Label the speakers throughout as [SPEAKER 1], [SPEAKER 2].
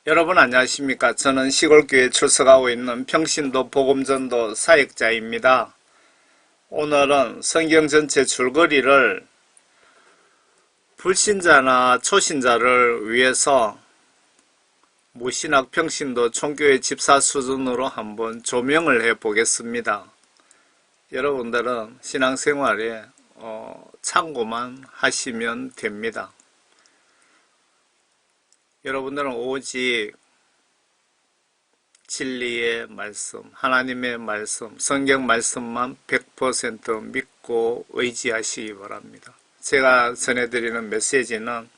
[SPEAKER 1] 여러분 안녕하십니까? 저는 시골교회에 출석하고 있는 평신도 복음전도 사역자입니다. 오늘은 성경 전체 줄거리를 불신자나 초신자를 위해서 무신학 평신도 총교회 집사 수준으로 한번 조명을 해 보겠습니다. 여러분들은 신앙생활에 참고만 하시면 됩니다. 여러분들은 오직 진리의 말씀, 하나님의 말씀, 성경 말씀만 100% 믿고 의지하시기 바랍니다. 제가 전해드리는 메시지는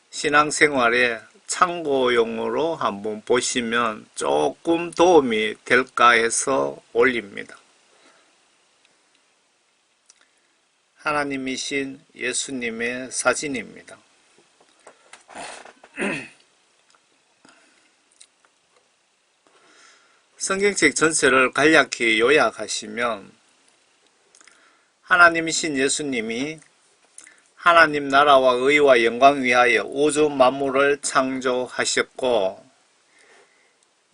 [SPEAKER 1] 신앙생활에 참고용으로 한번 보시면 조금 도움이 될까 해서 올립니다. 하나님이신 예수님의 사진입니다. 성경책 전체를 간략히 요약하시면 하나님이신 예수님이 하나님 나라와 의와 영광 위하여 우주 만물을 창조하셨고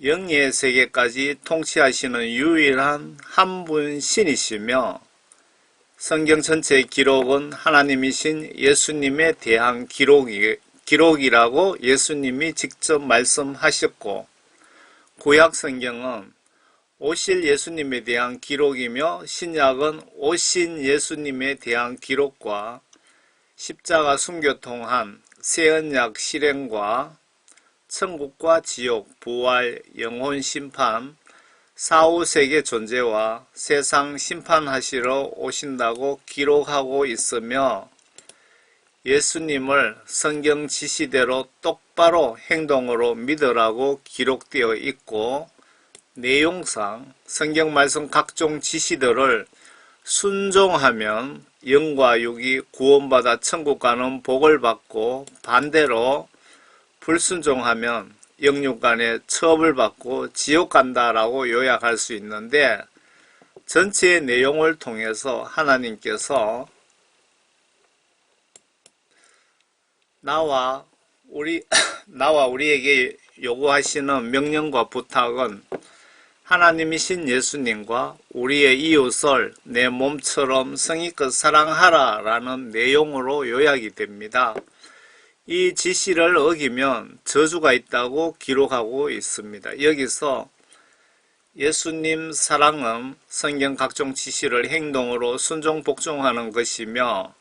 [SPEAKER 1] 영의 세계까지 통치하시는 유일한 한 분 신이시며 성경 전체의 기록은 하나님이신 예수님에 대한 기록이라고 예수님이 직접 말씀하셨고 구약 성경은 오실 예수님에 대한 기록이며 신약은 오신 예수님에 대한 기록과 십자가 순교 통한 새언약 실행과 천국과 지옥, 부활, 영혼 심판, 사후세계 존재와 세상 심판하시러 오신다고 기록하고 있으며 예수님을 성경 지시대로 똑바로 행동으로 믿으라고 기록되어 있고 내용상 성경 말씀 각종 지시들을 순종하면 영과 육이 구원받아 천국 가는 복을 받고 반대로 불순종하면 영육 간에 처벌 받고 지옥 간다라고 요약할 수 있는데 전체의 내용을 통해서 하나님께서 나와 우리에게 요구하시는 명령과 부탁은 하나님이신 예수님과 우리의 이웃을 내 몸처럼 성의껏 사랑하라 라는 내용으로 요약이 됩니다. 이 지시를 어기면 저주가 있다고 기록하고 있습니다. 여기서 예수님 사랑은 성경 각종 지시를 행동으로 순종 복종하는 것이며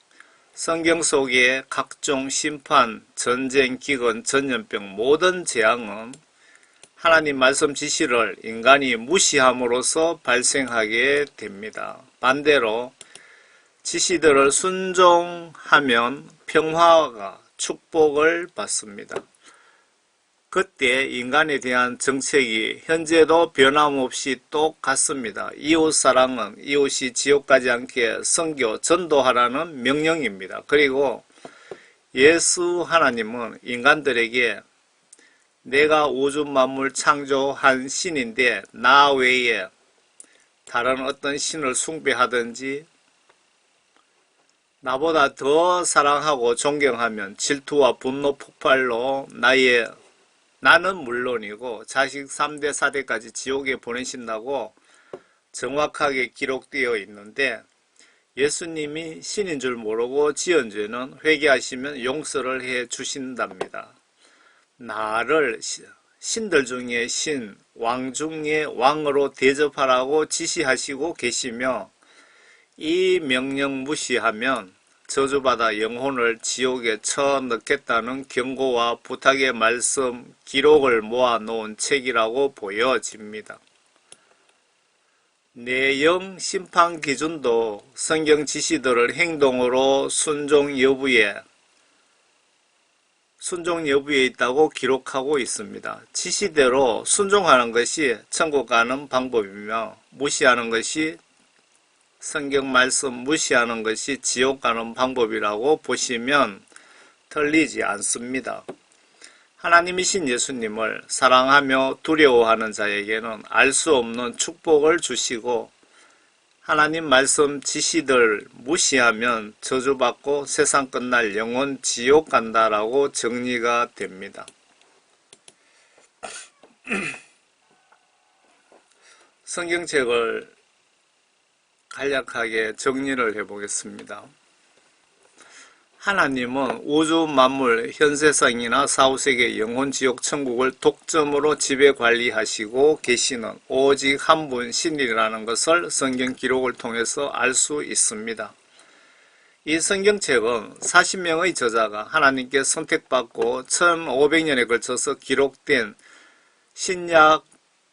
[SPEAKER 1] 성경 속의 각종 심판, 전쟁, 기근, 전염병 모든 재앙은 하나님 말씀 지시를 인간이 무시함으로써 발생하게 됩니다. 반대로 지시들을 순종하면 평화가 축복을 받습니다. 그때 인간에 대한 정책이 현재도 변함없이 똑같습니다. 이웃사랑은 이웃이 지옥 가지 않게 선교, 전도하라는 명령입니다. 그리고 예수 하나님은 인간들에게 내가 우주 만물 창조한 신인데 나 외에 다른 어떤 신을 숭배하든지 나보다 더 사랑하고 존경하면 질투와 분노 폭발로 나는 물론이고 자식 3대 4대까지 지옥에 보내신다고 정확하게 기록되어 있는데 예수님이 신인 줄 모르고 지은 죄는 회개하시면 용서를 해 주신답니다. 나를 신들 중에 신, 왕 중에 왕으로 대접하라고 지시하시고 계시며 이 명령 무시하면 저주받아 영혼을 지옥에 쳐넣겠다는 경고와 부탁의 말씀, 기록을 모아놓은 책이라고 보여집니다. 내영 심판 기준도 성경 지시들을 행동으로 순종 여부에 있다고 기록하고 있습니다. 지시대로 순종하는 것이 천국 가는 방법이며 무시하는 것이 성경 말씀 무시하는 것이 지옥 가는 방법이라고 보시면 틀리지 않습니다. 하나님이신 예수님을 사랑하며 두려워하는 자에게는 알 수 없는 축복을 주시고 하나님 말씀 지시들 무시하면 저주받고 세상 끝날 영혼 지옥 간다라고 정리가 됩니다. 성경책을 간략하게 정리를 해보겠습니다. 하나님은 우주 만물, 현세상이나 사후세계, 영혼, 지옥, 천국을 독점으로 지배 관리하시고 계시는 오직 한 분 신이라는 것을 성경 기록을 통해서 알 수 있습니다. 이 성경책은 40명의 저자가 하나님께 선택받고 1500년에 걸쳐서 기록된 신약,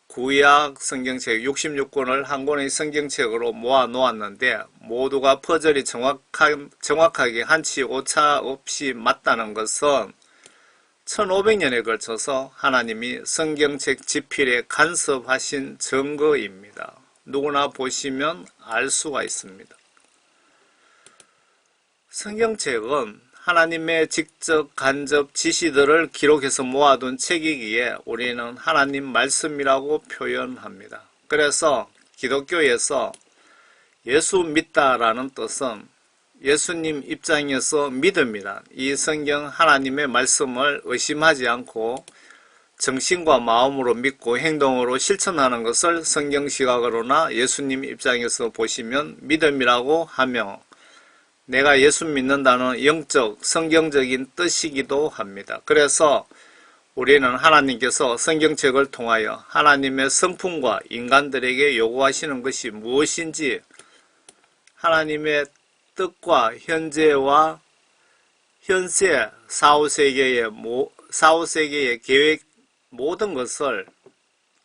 [SPEAKER 1] 구약 성경책 66권을 한 권의 성경책으로 모아 놓았는데 모두가 퍼즐이 정확하게 한치 오차 없이 맞다는 것은 1500년에 걸쳐서 하나님이 성경책 집필에 간섭하신 증거입니다. 누구나 보시면 알 수가 있습니다. 성경책은 하나님의 직접 간접 지시들을 기록해서 모아둔 책이기에 우리는 하나님 말씀이라고 표현합니다. 그래서 기독교에서 예수 믿다라는 뜻은 예수님 입장에서 믿음이란 이 성경 하나님의 말씀을 의심하지 않고 정신과 마음으로 믿고 행동으로 실천하는 것을 성경 시각으로나 예수님 입장에서 보시면 믿음이라고 하며 내가 예수 믿는다는 영적, 성경적인 뜻이기도 합니다. 그래서 우리는 하나님께서 성경책을 통하여 하나님의 성품과 인간들에게 요구하시는 것이 무엇인지 하나님의 뜻과 현재와 현세, 사후세계의 계획 모든 것을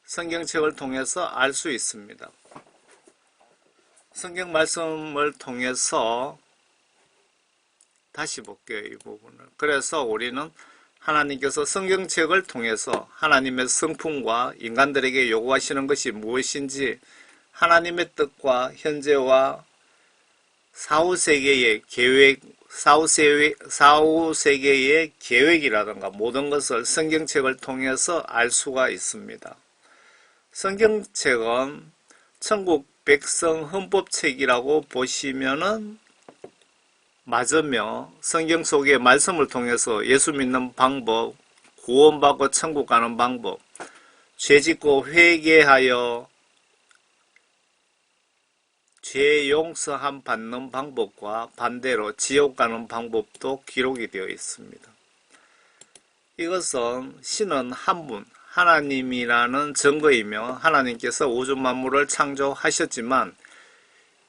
[SPEAKER 1] 성경책을 통해서 알 수 있습니다. 성경 말씀을 통해서 다시 볼게요. 이 부분을. 그래서 우리는 하나님께서 성경책을 통해서 하나님의 성품과 인간들에게 요구하시는 것이 무엇인지 하나님의 뜻과 현재와 사후세계의 계획, 사후세계의 계획이라든가 모든 것을 성경책을 통해서 알 수가 있습니다. 성경책은 천국 백성 헌법책이라고 보시면은 맞으며 성경 속의 말씀을 통해서 예수 믿는 방법, 구원받고 천국 가는 방법, 죄짓고 회개하여 죄 용서함 받는 방법과 반대로 지옥 가는 방법도 기록이 되어 있습니다. 이것은 신은 한 분, 하나님이라는 증거이며 하나님께서 우주 만물을 창조하셨지만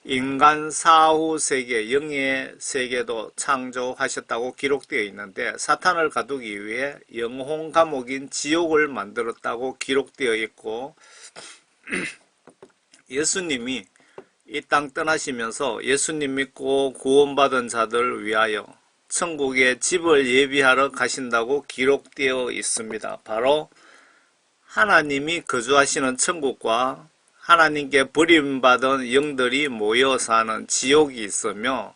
[SPEAKER 1] 인간 사후세계, 영의 세계도 창조하셨다고 기록되어 있는데 사탄을 가두기 위해 영혼 감옥인 지옥을 만들었다고 기록되어 있고 예수님이 이 땅 떠나시면서 예수님 믿고 구원받은 자들을 위하여 천국에 집을 예비하러 가신다고 기록되어 있습니다. 바로 하나님이 거주하시는 천국과 하나님께 버림받은 영들이 모여 사는 지옥이 있으며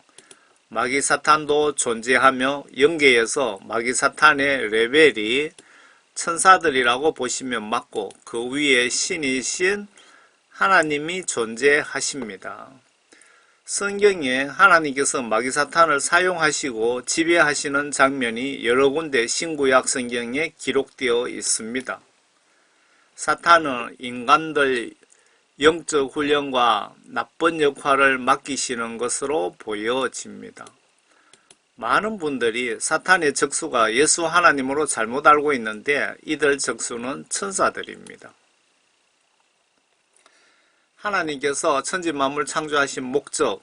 [SPEAKER 1] 마귀 사탄도 존재하며 영계에서 마귀 사탄의 레벨이 천사들이라고 보시면 맞고 그 위에 신이신 하나님이 존재하십니다. 성경에 하나님께서 마귀 사탄을 사용하시고 지배하시는 장면이 여러 군데 신구약 성경에 기록되어 있습니다. 사탄은 인간들 영적 훈련과 나쁜 역할을 맡기시는 것으로 보여집니다. 많은 분들이 사탄의 적수가 예수 하나님으로 잘못 알고 있는데 이들 적수는 천사들입니다. 하나님께서 천지만물 창조하신 목적,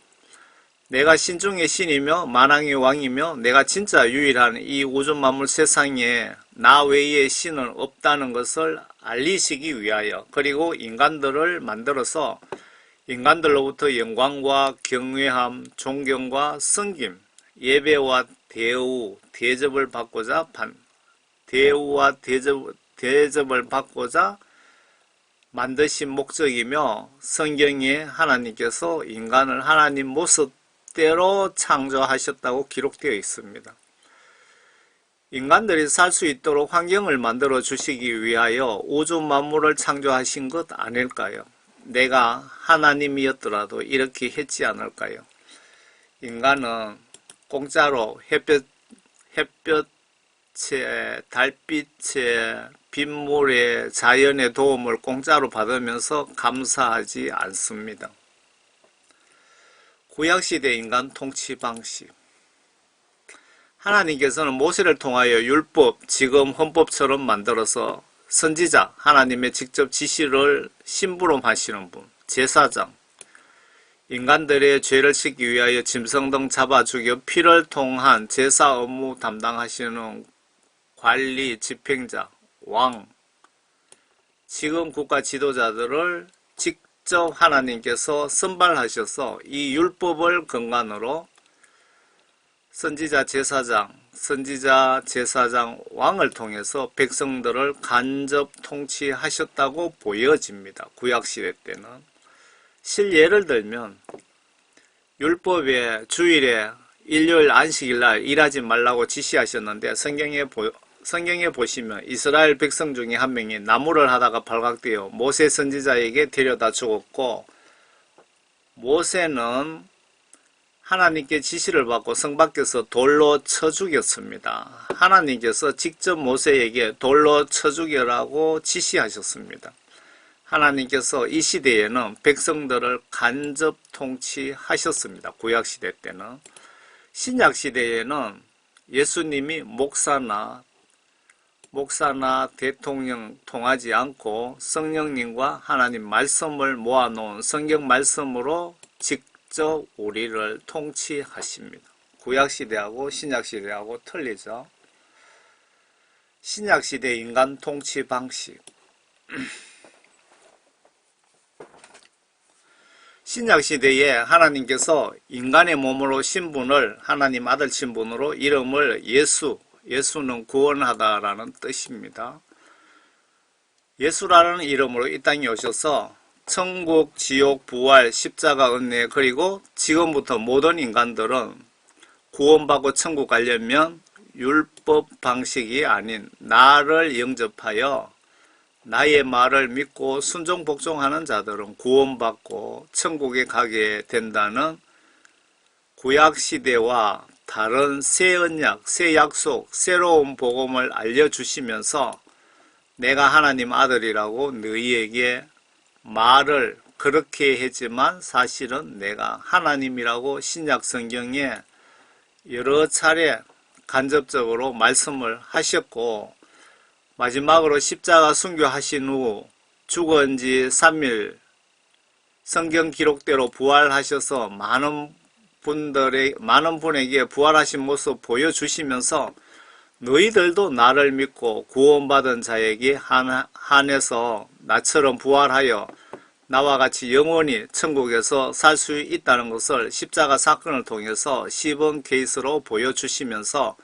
[SPEAKER 1] 내가 신 중의 신이며 만왕의 왕이며 내가 진짜 유일한 이 우주 만물 세상에 나 외에 신은 없다는 것을 알리시기 위하여 그리고 인간들을 만들어서 인간들로부터 영광과 경외함, 존경과 섬김, 예배와 대접을 받고자 대접을 받고자 만드신 목적이며 성경에 하나님께서 인간을 하나님 모습대로 창조하셨다고 기록되어 있습니다. 인간들이 살 수 있도록 환경을 만들어 주시기 위하여 우주 만물을 창조하신 것 아닐까요? 내가 하나님이었더라도 이렇게 했지 않을까요? 인간은 공짜로 햇볕 햇빛에, 달빛에, 빗물에, 자연의 도움을 공짜로 받으면서 감사하지 않습니다. 구약시대 인간 통치 방식. 하나님께서는 모세를 통하여 율법, 지금 헌법처럼 만들어서 선지자, 하나님의 직접 지시를 심부름하시는 분, 제사장, 인간들의 죄를 씻기 위하여 짐승 등 잡아 죽여 피를 통한 제사 업무 담당하시는 관리, 집행자, 왕, 지금 국가 지도자들을 직접 하나님께서 선발하셔서 이 율법을 근간으로 선지자, 제사장, 왕을 통해서 백성들을 간접 통치하셨다고 보여집니다. 구약시대 때는. 실예를 들면 율법에 주일에 일요일 안식일날 일하지 말라고 지시하셨는데 성경에 보시면 이스라엘 백성 중에 한 명이 나무를 하다가 발각되어 모세 선지자에게 데려다 죽었고, 모세는 하나님께 지시를 받고 성 밖에서 돌로 쳐 죽였습니다. 하나님께서 직접 모세에게 돌로 쳐 죽여라고 지시하셨습니다. 하나님께서 이 시대에는 백성들을 간접 통치하셨습니다. 구약시대 때는. 신약시대에는 예수님이 목사나 대통령 통하지 않고 성령님과 하나님 말씀을 모아놓은 성경 말씀으로 직접 우리를 통치하십니다. 구약시대하고 신약시대하고 틀리죠. 신약시대 인간 통치 방식. 신약시대에 하나님께서 인간의 몸으로 신분을 하나님 아들 신분으로 이름을 예수는 구원하다라는 뜻입니다. 예수라는 이름으로 이 땅에 오셔서 천국, 지옥, 부활, 십자가, 은혜, 그리고 지금부터 모든 인간들은 구원받고 천국 가려면 율법 방식이 아닌 나를 영접하여 나의 말을 믿고 순종 복종하는 자들은 구원받고 천국에 가게 된다는 구약시대와 다른 새 언약, 새 약속, 새로운 복음을 알려주시면서 내가 하나님 아들이라고 너희에게 말을 그렇게 했지만 사실은 내가 하나님이라고 신약 성경에 여러 차례 간접적으로 말씀을 하셨고, 마지막으로 십자가 순교하신 후 죽은 지 3일 성경 기록대로 부활하셔서 많은 분에게 부활하신 모습 보여주시면서 너희들도 나를 믿고 구원받은 자에게 한해서 나처럼 부활하여 나와 같이 영원히 천국에서 살 수 있다는 것을 십자가 사건을 통해서 시범 케이스로 보여주시면서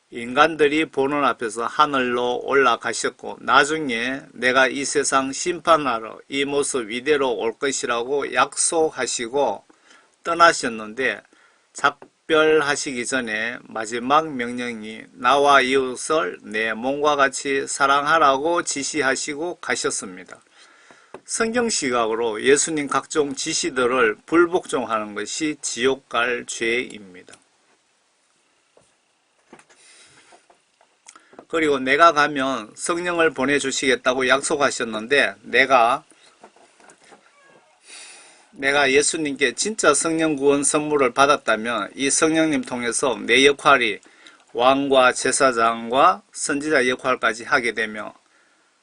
[SPEAKER 1] 인간들이 보는 앞에서 하늘로 올라가셨고, 나중에 내가 이 세상 심판하러 이 모습 이대로 올 것이라고 약속하시고 떠나셨는데, 작별하시기 전에 마지막 명령이 나와 이웃을 내 몸과 같이 사랑하라고 지시하시고 가셨습니다. 성경 시각으로 예수님 각종 지시들을 불복종하는 것이 지옥 갈 죄입니다. 그리고 내가 가면 성령을 보내주시겠다고 약속하셨는데, 내가 예수님께 진짜 성령 구원 선물을 받았다면 이 성령님 통해서 내 역할이 왕과 제사장과 선지자 역할까지 하게 되며,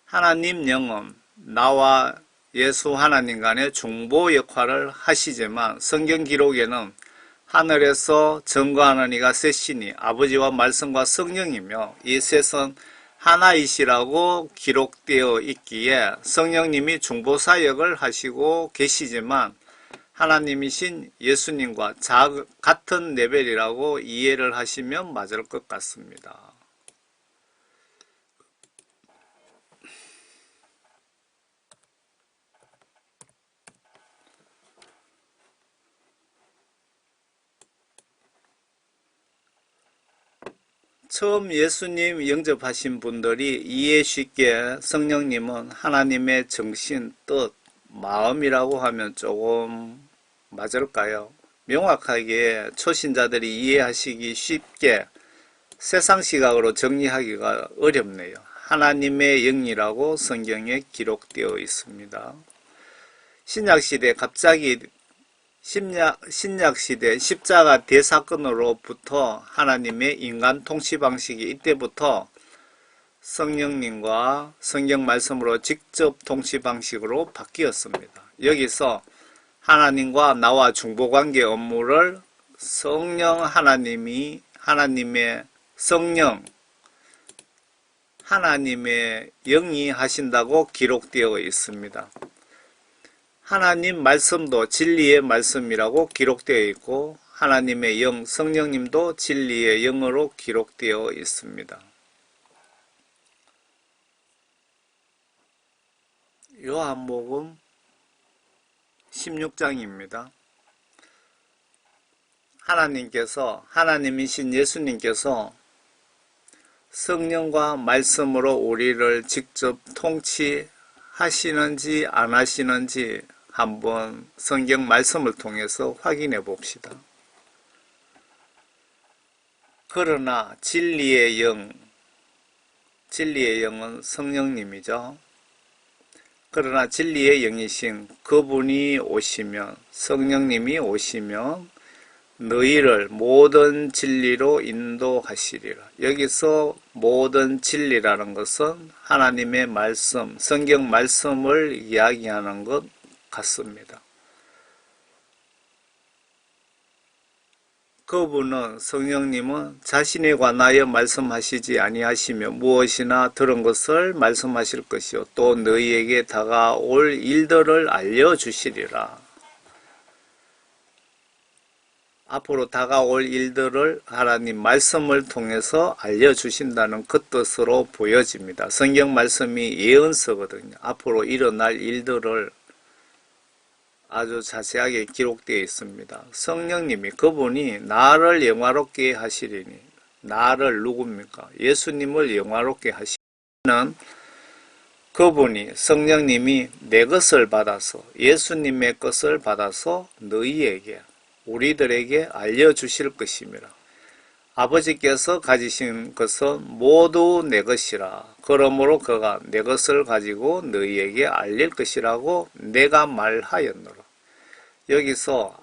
[SPEAKER 1] 하나님 영은 나와 예수 하나님 간의 중보 역할을 하시지만, 성경 기록에는 하늘에서 증거하는 이가 셋이니 아버지와 말씀과 성령이며 이 셋은 하나이시라고 기록되어 있기에 성령님이 중보사역을 하시고 계시지만 하나님이신 예수님과 같은 레벨이라고 이해를 하시면 맞을 것 같습니다. 처음 예수님 영접하신 분들이 이해 쉽게 성령님은 하나님의 정신, 뜻, 마음이라고 하면 조금 맞을까요? 명확하게 초신자들이 이해하시기 쉽게 세상 시각으로 정리하기가 어렵네요. 하나님의 영이라고 성경에 기록되어 있습니다. 신약시대 갑자기 신약시대 십자가 대사건으로부터 하나님의 인간 통치 방식이 이때부터 성령님과 성경 말씀으로 직접 통치 방식으로 바뀌었습니다. 여기서 하나님과 나와 중보관계 업무를 성령 하나님의 성령 하나님의 영이 하신다고 기록되어 있습니다. 하나님 말씀도 진리의 말씀이라고 기록되어 있고 하나님의 영 성령님도 진리의 영으로 기록되어 있습니다. 요한복음 16장입니다. 하나님이신 예수님께서 성령과 말씀으로 우리를 직접 통치하시는지 안 하시는지 한번 성경 말씀을 통해서 확인해 봅시다. 그러나 진리의 영은 성령님이죠. 그러나 진리의 영이신 그분이 오시면, 성령님이 오시면 너희를 모든 진리로 인도하시리라. 여기서 모든 진리라는 것은 하나님의 말씀, 성경 말씀을 이야기하는 것 같습니다. 그분은 성령님은 자신에 관하여 말씀하시지 아니하시며 무엇이나 들은 것을 말씀하실 것이요 또 너희에게 다가올 일들을 알려주시리라. 앞으로 다가올 일들을 하나님 말씀을 통해서 알려주신다는 그 뜻으로 보여집니다. 성경 말씀이 예언서거든요. 앞으로 일어날 일들을 아주 자세하게 기록되어 있습니다. 성령님이 그분이 나를 영화롭게 하시리니, 나를 누굽니까? 예수님을 영화롭게 하시는 그분이 성령님이 내 것을 받아서 예수님의 것을 받아서 너희에게 우리들에게 알려주실 것이니라. 아버지께서 가지신 것은 모두 내 것이라. 그러므로 그가 내 것을 가지고 너희에게 알릴 것이라고 내가 말하였노라. 여기서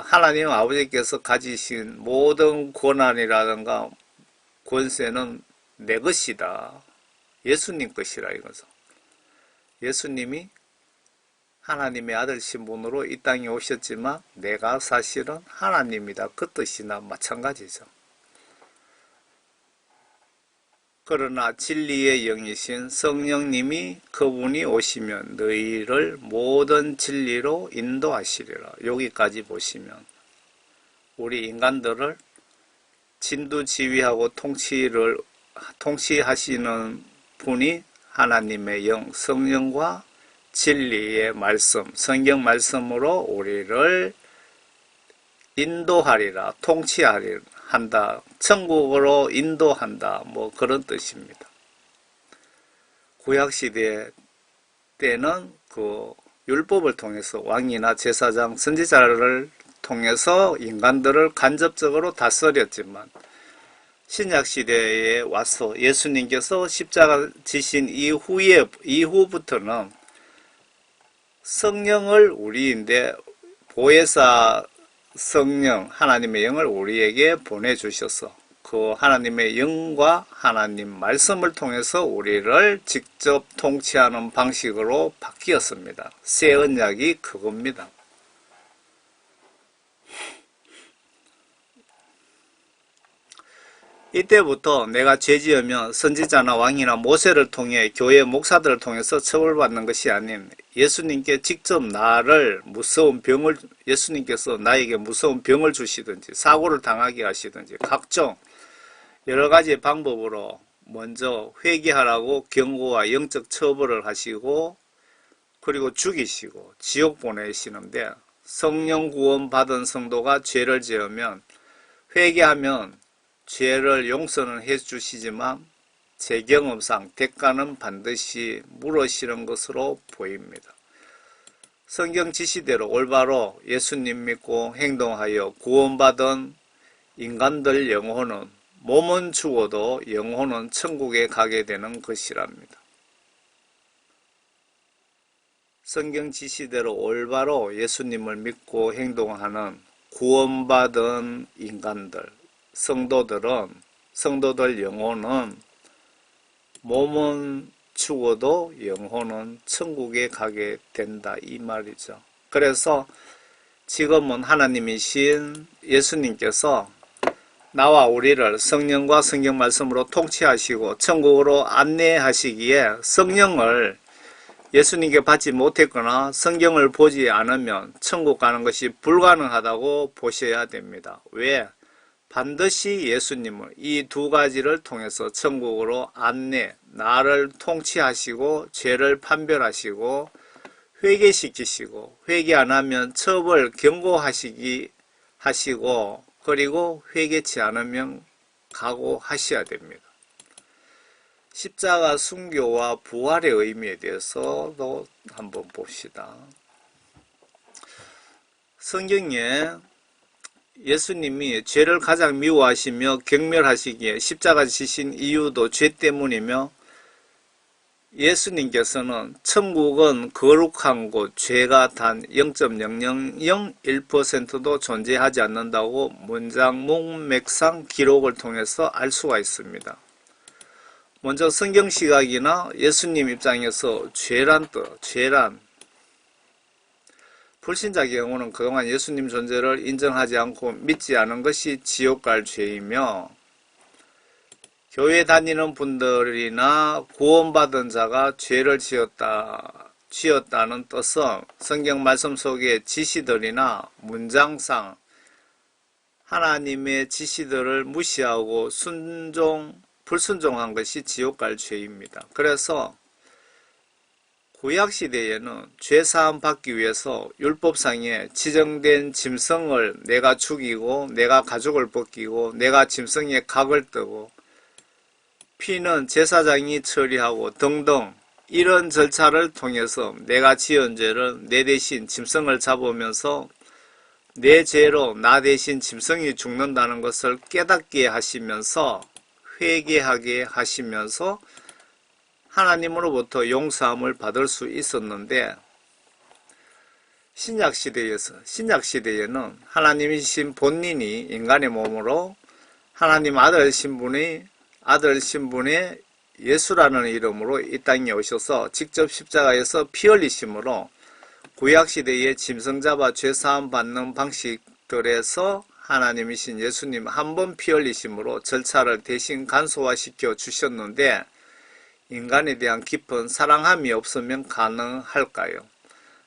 [SPEAKER 1] 하나님 아버지께서 가지신 모든 권한이라든가 권세는 내 것이다. 예수님 것이라 이거죠. 예수님이 하나님의 아들 신분으로 이 땅에 오셨지만 내가 사실은 하나님이다. 그 뜻이나 마찬가지죠. 그러나 진리의 영이신 성령님이 그분이 오시면 너희를 모든 진리로 인도하시리라. 여기까지 보시면 우리 인간들을 진두지휘하고 통치하시는 분이 하나님의 영, 성령과 진리의 말씀, 성경 말씀으로 우리를 인도하리라, 통치하리라 한다, 천국으로 인도한다, 뭐 그런 뜻입니다. 구약시대 때는 그 율법을 통해서 왕이나 제사장, 선지자를 통해서 인간들을 간접적으로 다스렸지만 신약시대에 와서 예수님께서 십자가 지신 이후부터는 성령을 우리인데 보혜사 성령 하나님의 영을 우리에게 보내주셔서 그 하나님의 영과 하나님 말씀을 통해서 우리를 직접 통치하는 방식으로 바뀌었습니다. 새 언약이 그겁니다. 이때부터 내가 죄지으면 선지자나 왕이나 모세를 통해 교회 목사들을 통해서 처벌받는 것이 아닌 예수님께 직접 예수님께서 나에게 무서운 병을 주시든지 사고를 당하게 하시든지 각종 여러 가지 방법으로 먼저 회개하라고 경고와 영적 처벌을 하시고 그리고 죽이시고 지옥 보내시는데 성령 구원 받은 성도가 죄를 지으면 회개하면 죄를 용서는 해주시지만 제 경험상 대가는 반드시 물으시는 것으로 보입니다. 성경 지시대로 올바로 예수님 믿고 행동하여 구원받은 인간들 영혼은 몸은 죽어도 영혼은 천국에 가게 되는 것이랍니다. 성경 지시대로 올바로 예수님을 믿고 행동하는 구원받은 인간들, 성도들 영혼은 몸은 죽어도 영혼은 천국에 가게 된다 이 말이죠. 그래서 지금은 하나님이신 예수님께서 나와 우리를 성령과 성경 말씀으로 통치하시고 천국으로 안내하시기에 성령을 예수님께 받지 못했거나 성경을 보지 않으면 천국 가는 것이 불가능하다고 보셔야 됩니다. 왜? 반드시 예수님을 이 두 가지를 통해서 천국으로 안내, 나를 통치하시고 죄를 판별하시고 회개시키시고 회개 안 하면 처벌 경고하시고 그리고 회개치 않으면 각오하셔야 됩니다. 십자가 순교와 부활의 의미에 대해서도 한번 봅시다. 성경에 예수님이 죄를 가장 미워하시며 경멸하시기에 십자가 지신 이유도 죄 때문이며 예수님께서는 천국은 거룩한 곳, 죄가 단 0.0001%도 존재하지 않는다고 문장문맥상 기록을 통해서 알 수가 있습니다. 먼저 성경 시각이나 예수님 입장에서 죄란 불신자 경우는 그동안 예수님 존재를 인정하지 않고 믿지 않은 것이 지옥 갈 죄이며 교회 다니는 분들이나 구원받은 자가 죄를 지었다는 뜻은 성경 말씀 속의 지시들이나 문장상 하나님의 지시들을 무시하고 불순종한 것이 지옥 갈 죄입니다. 그래서 구약시대에는 죄사함 받기 위해서 율법상에 지정된 짐승을 내가 죽이고 내가 가죽을 벗기고 내가 짐승의 각을 뜨고 피는 제사장이 처리하고 등등 이런 절차를 통해서 내가 지은 죄를 내 대신 짐승을 잡으면서 내 죄로 나 대신 짐승이 죽는다는 것을 깨닫게 하시면서 회개하게 하시면서 하나님으로부터 용서함을 받을 수 있었는데 신약시대에는 하나님이신 본인이 인간의 몸으로 하나님 아들 신분의 예수라는 이름으로 이 땅에 오셔서 직접 십자가에서 피 흘리심으로 구약시대의 짐승 잡아 죄사함 받는 방식들에서 하나님이신 예수님 한 번 피 흘리심으로 절차를 대신 간소화시켜 주셨는데 인간에 대한 깊은 사랑함이 없으면 가능할까요?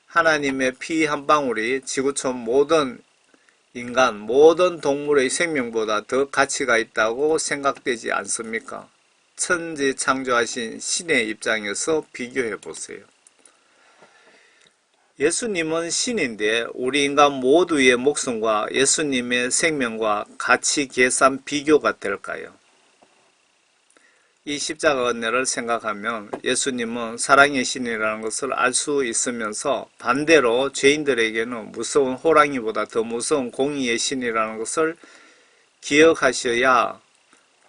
[SPEAKER 1] 하나님의 피 한 방울이 지구촌 모든 인간, 모든 동물의 생명보다 더 가치가 있다고 생각되지 않습니까? 천지 창조하신 신의 입장에서 비교해 보세요. 예수님은 신인데 우리 인간 모두의 목숨과 예수님의 생명과 가치 계산 비교가 될까요? 이 십자가 은혜를 생각하면 예수님은 사랑의 신이라는 것을 알 수 있으면서 반대로 죄인들에게는 무서운 호랑이보다 더 무서운 공의의 신이라는 것을 기억하셔야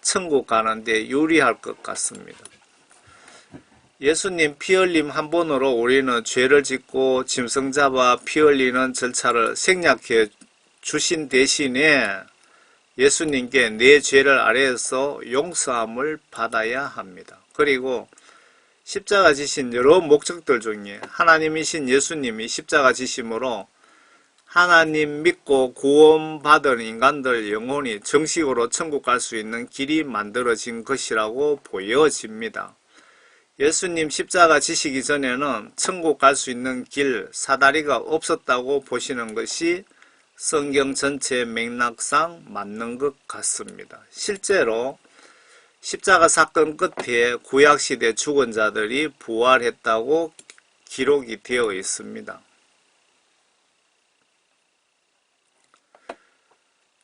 [SPEAKER 1] 천국 가는데 유리할 것 같습니다. 예수님 피 흘림 한 번으로 우리는 죄를 짓고 짐승 잡아 피 흘리는 절차를 생략해 주신 대신에 예수님께 내 죄를 아래에서 용서함을 받아야 합니다. 그리고 십자가 지신 여러 목적들 중에 하나님이신 예수님이 십자가 지심으로 하나님 믿고 구원받은 인간들 영혼이 정식으로 천국 갈 수 있는 길이 만들어진 것이라고 보여집니다. 예수님 십자가 지시기 전에는 천국 갈 수 있는 길, 사다리가 없었다고 보시는 것이 성경 전체 맥락상 맞는 것 같습니다. 실제로 십자가 사건 끝에 구약시대 죽은 자들이 부활했다고 기록이 되어 있습니다.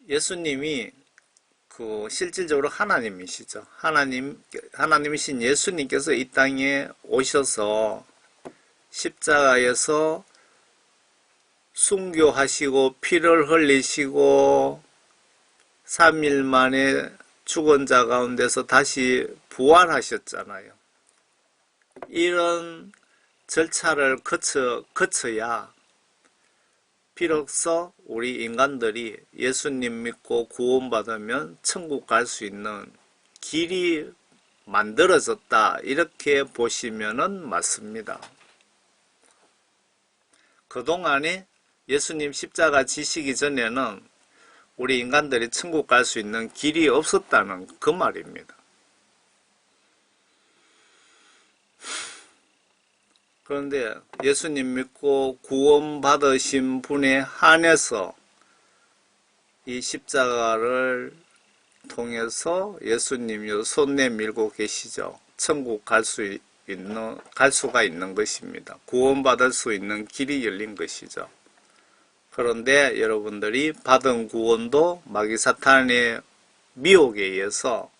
[SPEAKER 1] 예수님이 실질적으로 하나님이시죠. 하나님이신 예수님께서 이 땅에 오셔서 십자가에서 순교하시고 피를 흘리시고 3일 만에 죽은 자 가운데서 다시 부활하셨잖아요. 이런 절차를 거쳐야 비로소 우리 인간들이 예수님 믿고 구원받으면 천국 갈 수 있는 길이 만들어졌다, 이렇게 보시면은 맞습니다. 그동안에 예수님 십자가 지시기 전에는 우리 인간들이 천국 갈 수 있는 길이 없었다는 그 말입니다. 그런데 예수님 믿고 구원받으신 분에 한해서 이 십자가를 통해서 예수님이 손 내밀고 계시죠. 천국 갈 수가 있는 것입니다. 구원받을 수 있는 길이 열린 것이죠. 그런데 여러분들이 받은 구원도 마귀 사탄의 미혹에 의해서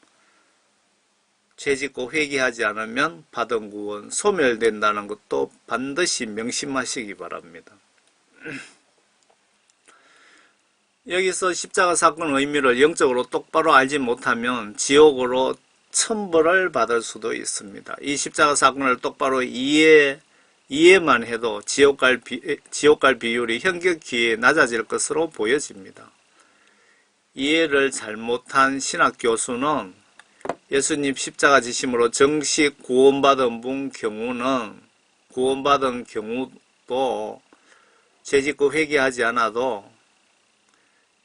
[SPEAKER 1] 죄짓고 회개하지 않으면 받은 구원 소멸된다는 것도 반드시 명심하시기 바랍니다. 여기서 십자가 사건의 의미를 영적으로 똑바로 알지 못하면 지옥으로 천벌을 받을 수도 있습니다. 이 십자가 사건을 똑바로 이해만 해도 지옥 갈 비율이 현격히 낮아질 것으로 보여집니다. 이해를 잘못한 신학 교수는 예수님 십자가 지심으로 정식 구원받은 경우도 죄짓고 회개하지 않아도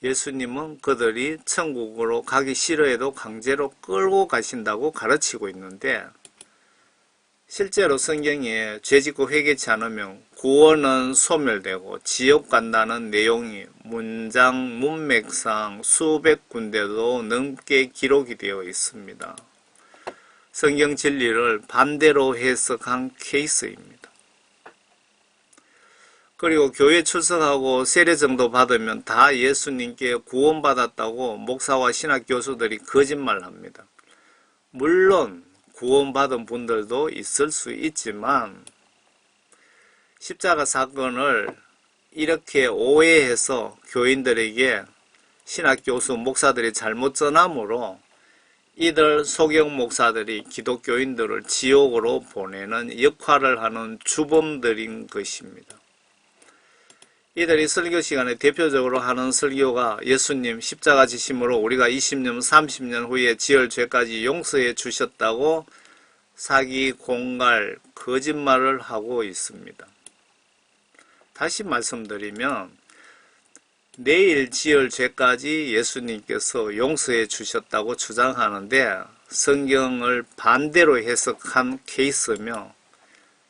[SPEAKER 1] 예수님은 그들이 천국으로 가기 싫어해도 강제로 끌고 가신다고 가르치고 있는데, 실제로 성경에 죄짓고 회개치 않으면 구원은 소멸되고 지옥 간다는 내용이 문맥상 수백 군데도 넘게 기록이 되어 있습니다. 성경 진리를 반대로 해석한 케이스입니다. 그리고 교회 출석하고 세례정도 받으면 다 예수님께 구원받았다고 목사와 신학 교수들이 거짓말합니다. 물론 구원받은 분들도 있을 수 있지만 십자가 사건을 이렇게 오해해서 교인들에게 신학 교수 목사들이 잘못 전함으로 이들 소경 목사들이 기독교인들을 지옥으로 보내는 역할을 하는 주범들인 것입니다. 이들이 설교 시간에 대표적으로 하는 설교가 예수님 십자가 지심으로 우리가 20년, 30년 후에 지을 죄까지 용서해 주셨다고 사기, 공갈, 거짓말을 하고 있습니다. 다시 말씀드리면 내일 지을 죄까지 예수님께서 용서해 주셨다고 주장하는데 성경을 반대로 해석한 케이스며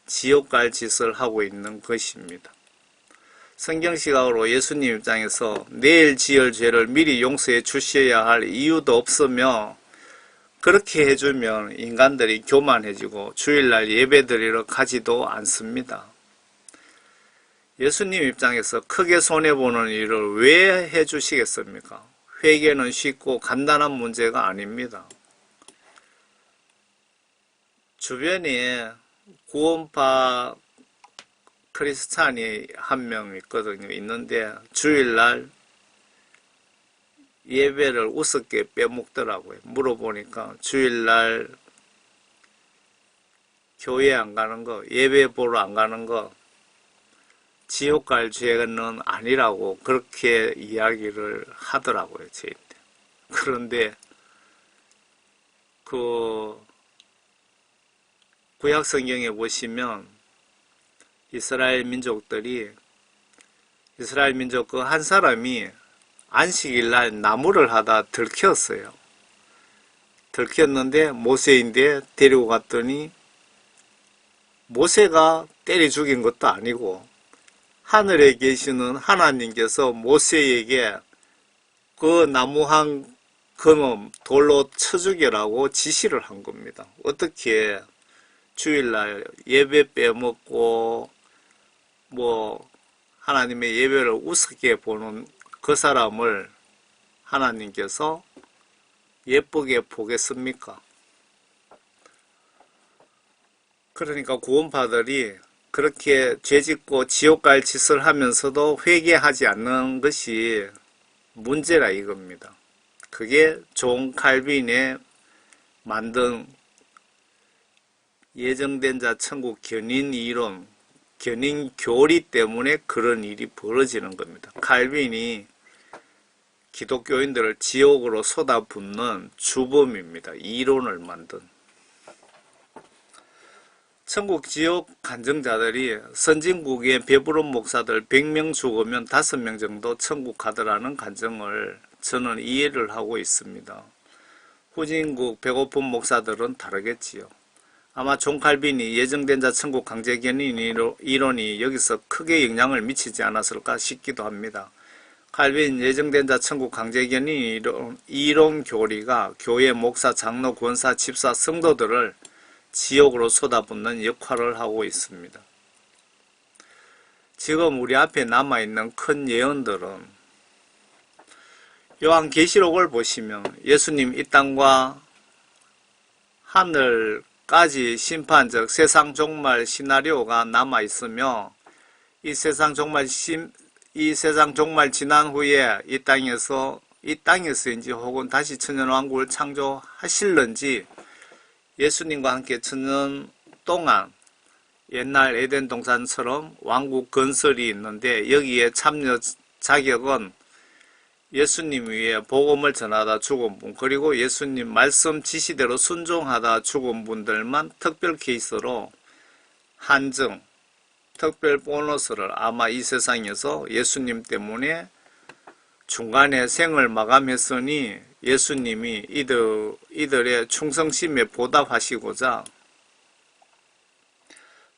[SPEAKER 1] 지옥 갈 짓을 하고 있는 것입니다. 성경 시각으로 예수님 입장에서 내일 지을 죄를 미리 용서해 주셔야 할 이유도 없으며, 그렇게 해주면 인간들이 교만해지고 주일날 예배드리러 가지도 않습니다. 예수님 입장에서 크게 손해보는 일을 왜 해주시겠습니까? 회개는 쉽고 간단한 문제가 아닙니다. 주변에 구원파 크리스찬이 한 명 있거든요. 있는데 주일날 예배를 우습게 빼먹더라고요. 물어보니까 주일날 교회 안 가는 거, 예배 보러 안 가는 거 지옥 갈 죄는 아니라고 그렇게 이야기를 하더라고요. 저한테. 그런데 그 구약 성경에 보시면 이스라엘 민족 그 한 사람이 안식일날 나무를 하다 들켰어요. 들켰는데 모세인데 데리고 갔더니 모세가 때려 죽인 것도 아니고 하늘에 계시는 하나님께서 모세에게 그 나무 한 그놈 돌로 쳐 죽이라고 지시를 한 겁니다. 어떻게 주일날 예배 빼먹고 하나님의 예배를 우습게 보는 그 사람을 하나님께서 예쁘게 보겠습니까? 그러니까 구원파들이 그렇게 죄짓고 지옥 갈 짓을 하면서도 회개하지 않는 것이 문제라 이겁니다. 그게 존 칼빈의 만든 예정된 자 천국 견인 이론, 견인 교리 때문에 그런 일이 벌어지는 겁니다. 칼빈이 기독교인들을 지옥으로 쏟아붓는 주범입니다. 이론을 만든. 천국 지옥 간증자들이 선진국의 배부른 목사들 100명 죽으면 5명 정도 천국 가더라는 간증을 저는 이해를 하고 있습니다. 후진국 배고픈 목사들은 다르겠지요. 아마 존 칼빈이 예정된 자 천국 강제 견인 이론이 여기서 크게 영향을 미치지 않았을까 싶기도 합니다. 칼빈 예정된 자 천국 강제 견인 이론 교리가 교회 목사, 장로, 권사, 집사, 성도들을 지옥으로 쏟아붓는 역할을 하고 있습니다. 지금 우리 앞에 남아있는 큰 예언들은 요한계시록을 보시면 예수님 이 땅과 하늘까지 심판적 세상 종말 시나리오가 남아있으며 이 세상 종말 지난 후에 이 땅에서인지 혹은 다시 천년왕국을 창조하실런지 예수님과 함께 천년 동안 옛날 에덴 동산처럼 왕국 건설이 있는데 여기에 참여 자격은 예수님 위에 복음을 전하다 죽은 분, 그리고 예수님 말씀 지시대로 순종하다 죽은 분들만 특별 케이스로 한정, 특별 보너스를 아마 이 세상에서 예수님 때문에 중간에 생을 마감했으니 예수님이 이들의 충성심에 보답하시고자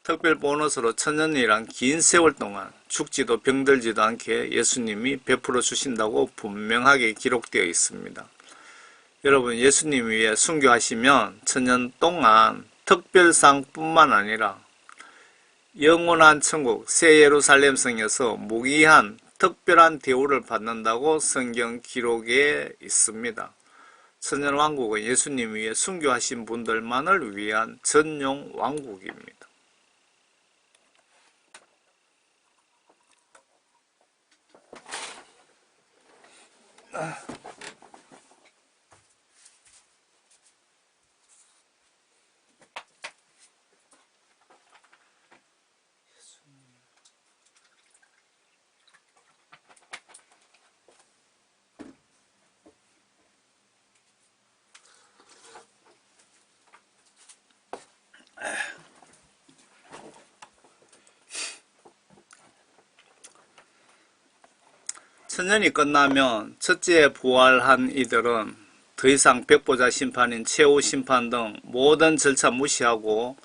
[SPEAKER 1] 특별 보너스로 천년이란 긴 세월 동안 죽지도 병들지도 않게 예수님이 베풀어 주신다고 분명하게 기록되어 있습니다. 여러분, 예수님 위에 순교하시면 천년 동안 특별상 뿐만 아니라 영원한 천국 새 예루살렘 성에서 무기한 특별한 대우를 받는다고 성경 기록에 있습니다. 천년왕국은 예수님 위에 순교하신 분들만을 위한 전용 왕국입니다. 천년이 끝나면 첫째 부활한 이들은 더 이상 백보자 심판인 최후 심판 등 모든 절차 무시하고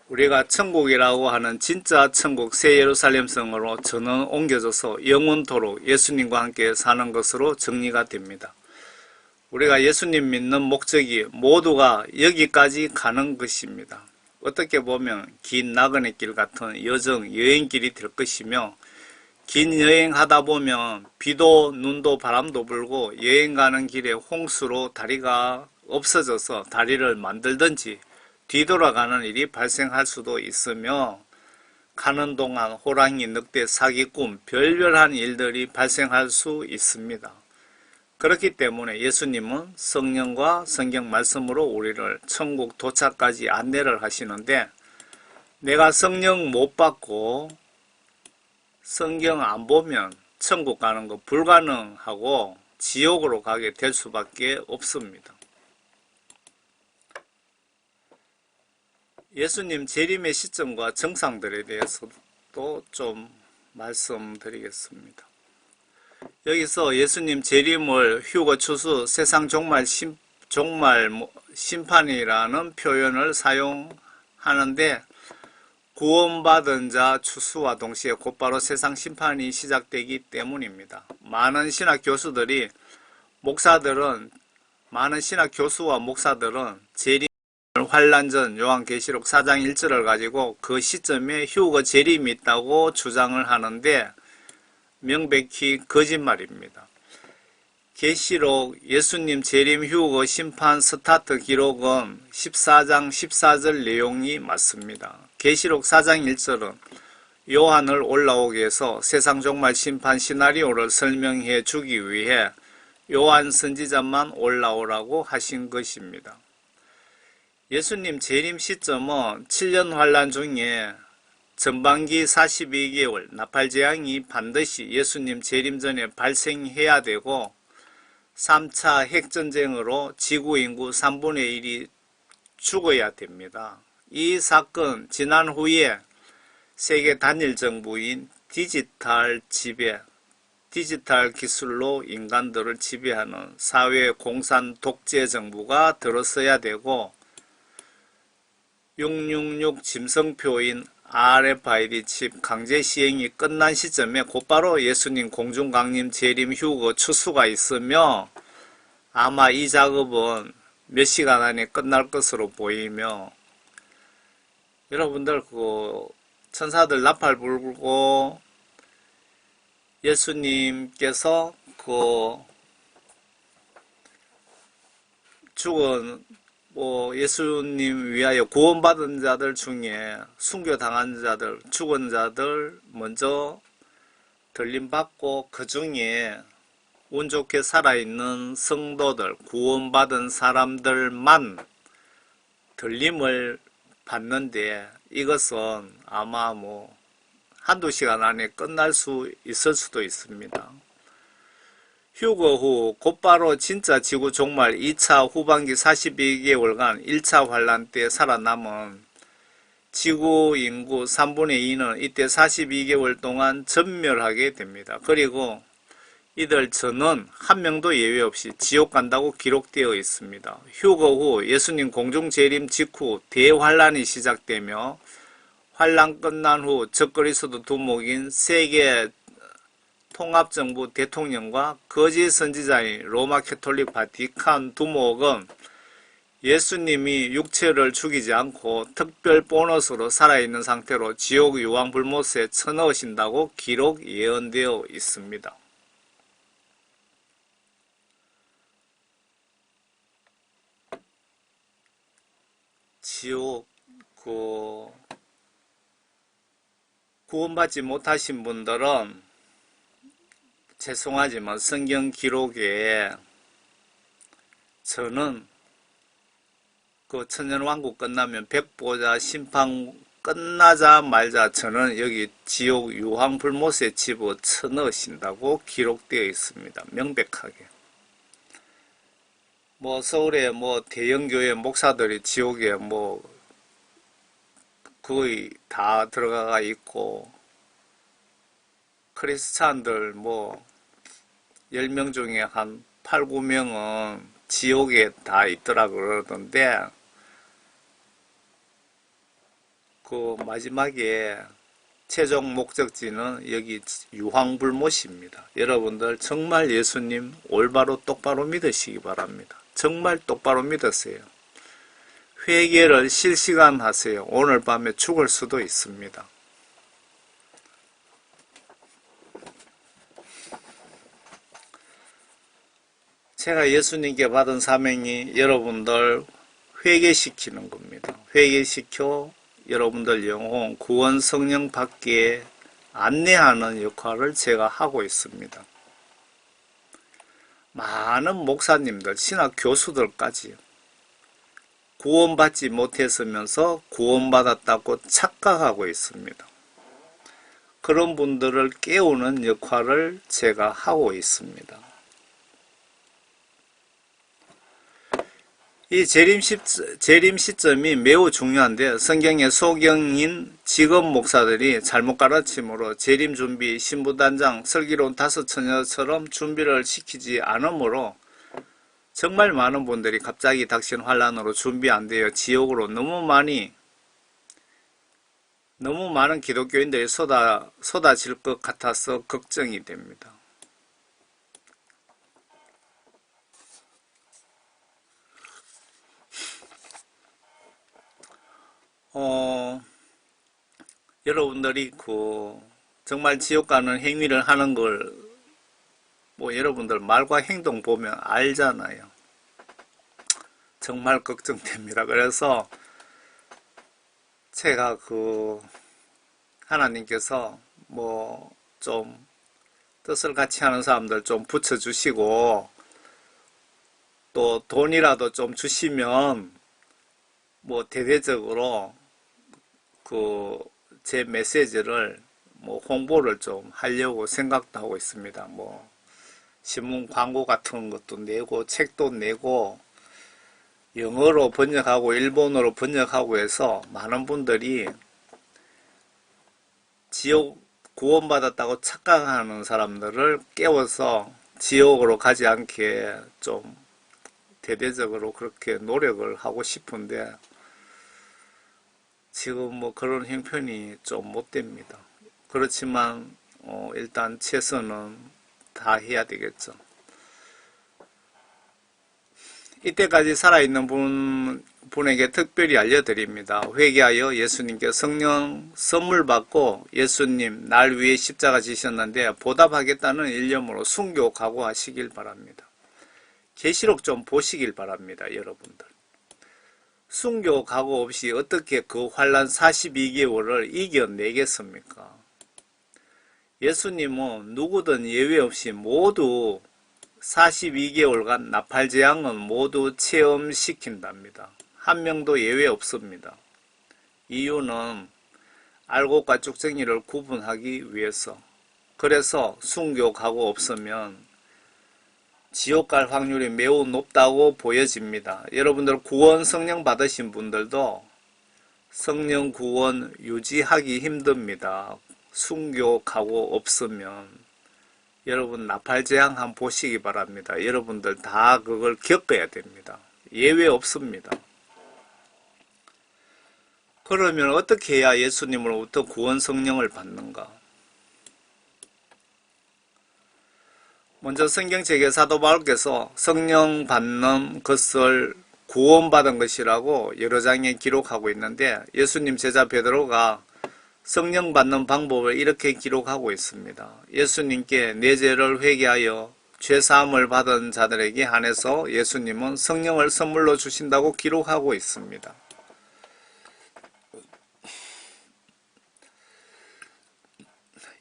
[SPEAKER 1] 우리가 천국이라고 하는 진짜 천국 새 예루살렘 성으로 전원 옮겨져서 영원토록 예수님과 함께 사는 것으로 정리가 됩니다. 우리가 예수님 믿는 목적이 모두가 여기까지 가는 것입니다. 어떻게 보면 긴 나그네 길 같은 여행길이 될 것이며, 긴 여행하다 보면 비도 눈도 바람도 불고 여행 가는 길에 홍수로 다리가 없어져서 다리를 만들든지 뒤돌아가는 일이 발생할 수도 있으며, 가는 동안 호랑이, 늑대, 사기꾼, 별별한 일들이 발생할 수 있습니다. 그렇기 때문에 예수님은 성령과 성경 말씀으로 우리를 천국 도착까지 안내를 하시는데, 내가 성령 못 받고 성경 안 보면 천국 가는 거 불가능하고 지옥으로 가게 될 수밖에 없습니다. 예수님 재림의 시점과 정상들에 대해서도 좀 말씀드리겠습니다. 여기서 예수님 재림을 휴거 추수 세상 종말 심판이라는 표현을 사용하는데, 구원받은 자 추수와 동시에 곧바로 세상 심판이 시작되기 때문입니다. 많은 신학 교수와 목사들은 재림 환란전 요한계시록 4장 1절을 가지고 그 시점에 휴거 재림이 있다고 주장을 하는데 명백히 거짓말입니다. 계시록 예수님 재림 휴거 심판 스타트 기록은 14장 14절 내용이 맞습니다. 계시록 4장 1절은 요한을 올라오게 해서 세상 종말 심판 시나리오를 설명해 주기 위해 요한 선지자만 올라오라고 하신 것입니다. 예수님 재림 시점은 7년 환란 중에 전반기 42개월 나팔재앙이 반드시 예수님 재림 전에 발생해야 되고 3차 핵전쟁으로 지구 인구 3분의 1이 죽어야 됩니다. 이 사건 지난 후에 세계 단일 정부인 디지털 기술로 인간들을 지배하는 사회 공산 독재 정부가 들어서야 되고 666 짐승표인 RFID 칩 강제 시행이 끝난 시점에 곧바로 예수님 공중강림 재림 휴거 추수가 있으며 아마 이 작업은 몇 시간 안에 끝날 것으로 보이며 여러분들 천사들 나팔 불고 예수님께서 죽은 예수님 위하여 구원받은 자들 중에 순교당한 자들, 죽은 자들 먼저 들림받고 그 중에 운 좋게 살아있는 성도들, 구원받은 사람들만 들림을 받는데 이것은 아마 한두 시간 안에 끝날 수 있을 수도 있습니다. 휴거 후 곧바로 진짜 지구 종말 2차 후반기 42개월간 1차 환란 때 살아남은 지구 인구 3분의 2는 이때 42개월 동안 전멸하게 됩니다. 그리고 이들 저는 한 명도 예외 없이 지옥 간다고 기록되어 있습니다. 휴거 후 예수님 공중 재림 직후 대환란이 시작되며 환란 끝난 후 적그리스도 두목인 세계 통합정부 대통령과 거짓 선지자인 로마 캐톨릭 바티칸 두목은 예수님이 육체를 죽이지 않고 특별 보너스로 살아있는 상태로 지옥 유황불못에 쳐넣으신다고 기록 예언되어 있습니다. 지옥 구원받지 못하신 분들은 죄송하지만 성경 기록에 저는 천년왕국 끝나면 백보자 심판 끝나자마자 저는 여기 지옥 유황불못에 집어 쳐넣으신다고 기록되어 있습니다. 명백하게. 서울에 대형교회 목사들이 지옥에 거의 다 들어가 있고 크리스찬들 10명 중에 한 8, 9명은 지옥에 다 있더라 그러던데 마지막에 최종 목적지는 여기 유황불못입니다. 여러분들 정말 예수님 올바로 똑바로 믿으시기 바랍니다. 정말 똑바로 믿으세요. 회개를 실시간 하세요. 오늘 밤에 죽을 수도 있습니다. 제가 예수님께 받은 사명이 여러분들 회개시키는 겁니다. 회개시켜 여러분들 영혼 구원 성령 받기에 안내하는 역할을 제가 하고 있습니다. 많은 목사님들, 신학 교수들까지 구원받지 못했으면서 구원받았다고 착각하고 있습니다. 그런 분들을 깨우는 역할을 제가 하고 있습니다. 이 재림 시점이 매우 중요한데 성경의 소경인 직업 목사들이 잘못 가르침으로 재림 준비 신부단장 슬기로운 5처녀처럼 준비를 시키지 않으므로 정말 많은 분들이 갑자기 닥친 환란으로 준비 안 되어 지옥으로 너무 많은 기독교인들이 쏟아질 것 같아서 걱정이 됩니다. 여러분들이 정말 지옥 가는 행위를 하는 걸 여러분들 말과 행동 보면 알잖아요. 정말 걱정됩니다. 그래서 제가 하나님께서 좀 뜻을 같이 하는 사람들 좀 붙여주시고 또 돈이라도 좀 주시면 뭐 대대적으로 그 제 메시지를 뭐 홍보를 좀 하려고 생각도 하고 있습니다. 뭐 신문 광고 같은 것도 내고 책도 내고 영어로 번역하고 일본어로 번역하고 해서 많은 분들이 지옥 구원받았다고 착각하는 사람들을 깨워서 지옥으로 가지 않게 좀 대대적으로 그렇게 노력을 하고 싶은데 지금 뭐 그런 형편이 좀 못 됩니다. 그렇지만 일단 최선은 다 해야 되겠죠. 이때까지 살아있는 분에게 특별히 알려드립니다. 회개하여 예수님께 성령 선물 받고 예수님 날 위해 십자가 지셨는데 보답하겠다는 일념으로 순교 각오하시길 바랍니다. 계시록 좀 보시길 바랍니다. 여러분들. 순교 각오 없이 어떻게 그 환란 42개월을 이겨내겠습니까? 예수님은 누구든 예외 없이 모두 42개월간 나팔재앙은 모두 체험시킨답니다. 한 명도 예외 없습니다. 이유는 알곡과 쭉정이를 구분하기 위해서. 그래서 순교 각오 없으면 지옥 갈 확률이 매우 높다고 보여집니다. 여러분들 구원 성령 받으신 분들도 성령 구원 유지하기 힘듭니다. 순교 각오 없으면. 여러분 나팔재앙 한번 보시기 바랍니다. 여러분들 다 그걸 겪어야 됩니다. 예외 없습니다. 그러면 어떻게 해야 예수님으로부터 구원 성령을 받는가? 먼저 성경책에 사도 바울께서 성령 받는 것을 구원받은 것이라고 여러 장에 기록하고 있는데 예수님 제자 베드로가 성령 받는 방법을 이렇게 기록하고 있습니다. 예수님께 내 죄를 회개하여 죄사함을 받은 자들에게 한해서 예수님은 성령을 선물로 주신다고 기록하고 있습니다.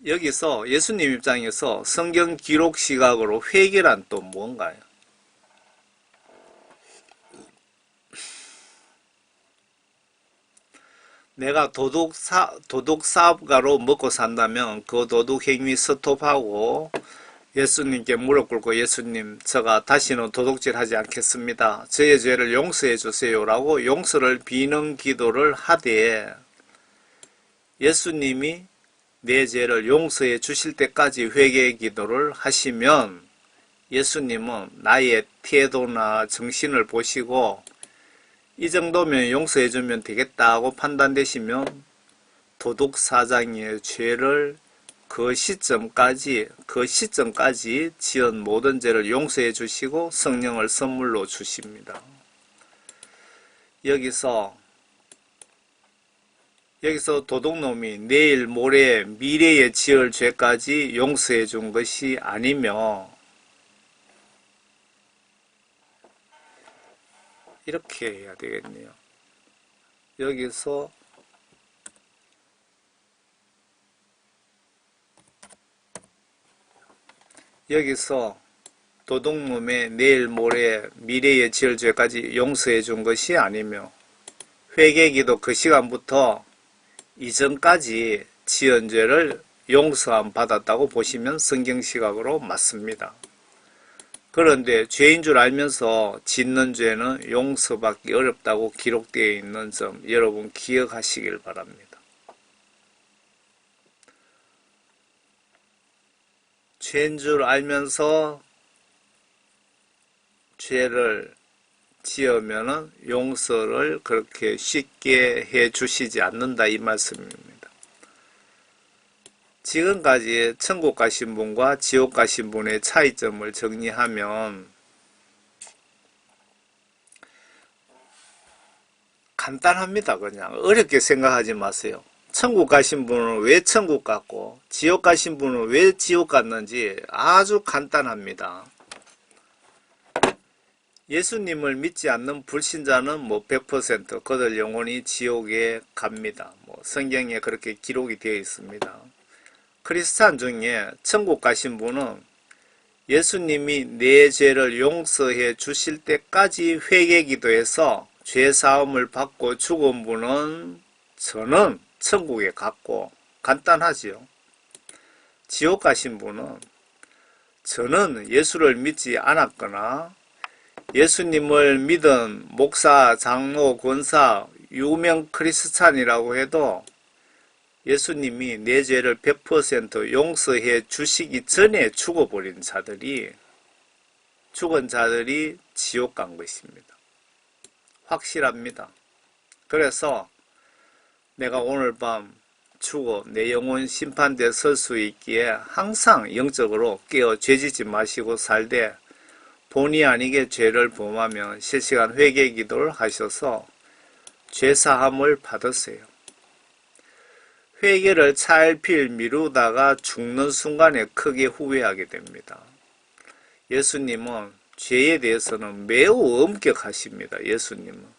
[SPEAKER 1] 여기서 예수님 입장에서 성경 기록 시각으로 회개란 또 뭔가요? 내가 도둑사업가로 먹고 산다면 그 도둑 행위 스톱하고 예수님께 무릎 꿇고 예수님 제가 다시는 도둑질 하지 않겠습니다. 저의 죄를 용서해 주세요 라고 용서를 비는 기도를 하되 예수님이 내 죄를 용서해 주실 때까지 회개의 기도를 하시면 예수님은 나의 태도나 정신을 보시고 이 정도면 용서해 주면 되겠다고 판단되시면 도둑사장의 죄를 그 시점까지 지은 모든 죄를 용서해 주시고 성령을 선물로 주십니다. 여기서 도둑놈이 내일 모레 미래에 지을 죄까지 용서해 준 것이 아니며 이렇게 해야 되겠네요. 여기서 도둑놈의 내일 모레 미래에 지을 죄까지 용서해 준 것이 아니며 회개기도 그 시간부터 이전까지 지은 죄를 용서함 받았다고 보시면 성경시각으로 맞습니다. 그런데 죄인 줄 알면서 짓는 죄는 용서받기 어렵다고 기록되어 있는 점 여러분 기억하시길 바랍니다. 죄인 줄 알면서 죄를 지으면 용서를 그렇게 쉽게 해 주시지 않는다 이 말씀입니다. 지금까지 천국 가신 분과 지옥 가신 분의 차이점을 정리하면 간단합니다. 그냥 어렵게 생각하지 마세요. 천국 가신 분은 왜 천국 갔고 지옥 가신 분은 왜 지옥 갔는지 아주 간단합니다. 예수님을 믿지 않는 불신자는 뭐 100% 그들 영혼이 지옥에 갑니다. 뭐 성경에 그렇게 기록이 되어 있습니다. 크리스찬 중에 천국 가신 분은 예수님이 내 죄를 용서해 주실 때까지 회개기도해서 죄사함을 받고 죽은 분은 저는 천국에 갔고 간단하지요. 지옥 가신 분은 저는 예수를 믿지 않았거나 예수님을 믿은 목사, 장로, 권사, 유명 크리스찬이라고 해도 예수님이 내 죄를 100% 용서해 주시기 전에 죽은 자들이 지옥 간 것입니다. 확실합니다. 그래서 내가 오늘 밤 죽어 내 영혼 심판대에 설 수 있기에 항상 영적으로 깨어 죄짓지 마시고 살되 본의 아니게 죄를 범하면 실시간 회개 기도를 하셔서 죄사함을 받으세요. 회개를 차일피일 미루다가 죽는 순간에 크게 후회하게 됩니다. 예수님은 죄에 대해서는 매우 엄격하십니다. 예수님은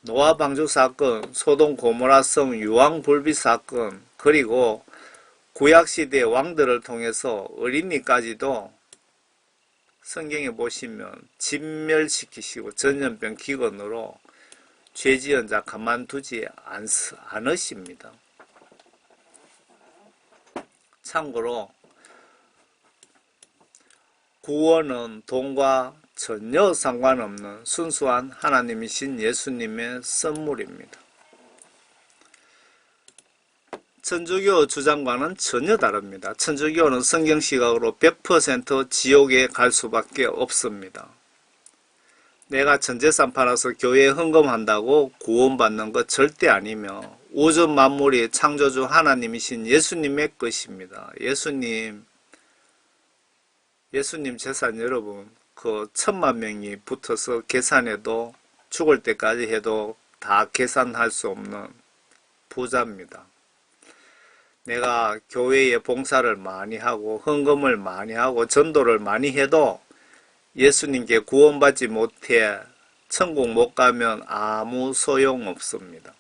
[SPEAKER 1] 노아 방주 사건, 소돔 고모라성 유황불빛 사건, 그리고 구약시대 왕들을 통해서 어린이까지도 성경에 보시면 진멸시키시고 전염병 기근으로 죄지은 자 가만두지 않으십니다. 참고로 구원은 돈과 전혀 상관없는 순수한 하나님이신 예수님의 선물입니다. 천주교 주장과는 전혀 다릅니다. 천주교는 성경시각으로 100% 지옥에 갈 수밖에 없습니다. 내가 전재산 팔아서 교회에 헌금한다고 구원받는 것 절대 아니며 우주 만물이 창조주 하나님이신 예수님의 것입니다. 예수님 재산 여러분, 그 1000,000명이 붙어서 계산해도 죽을 때까지 해도 다 계산할 수 없는 부자입니다. 내가 교회에 봉사를 많이 하고 헌금을 많이 하고 전도를 많이 해도 예수님께 구원받지 못해 천국 못 가면 아무 소용 없습니다.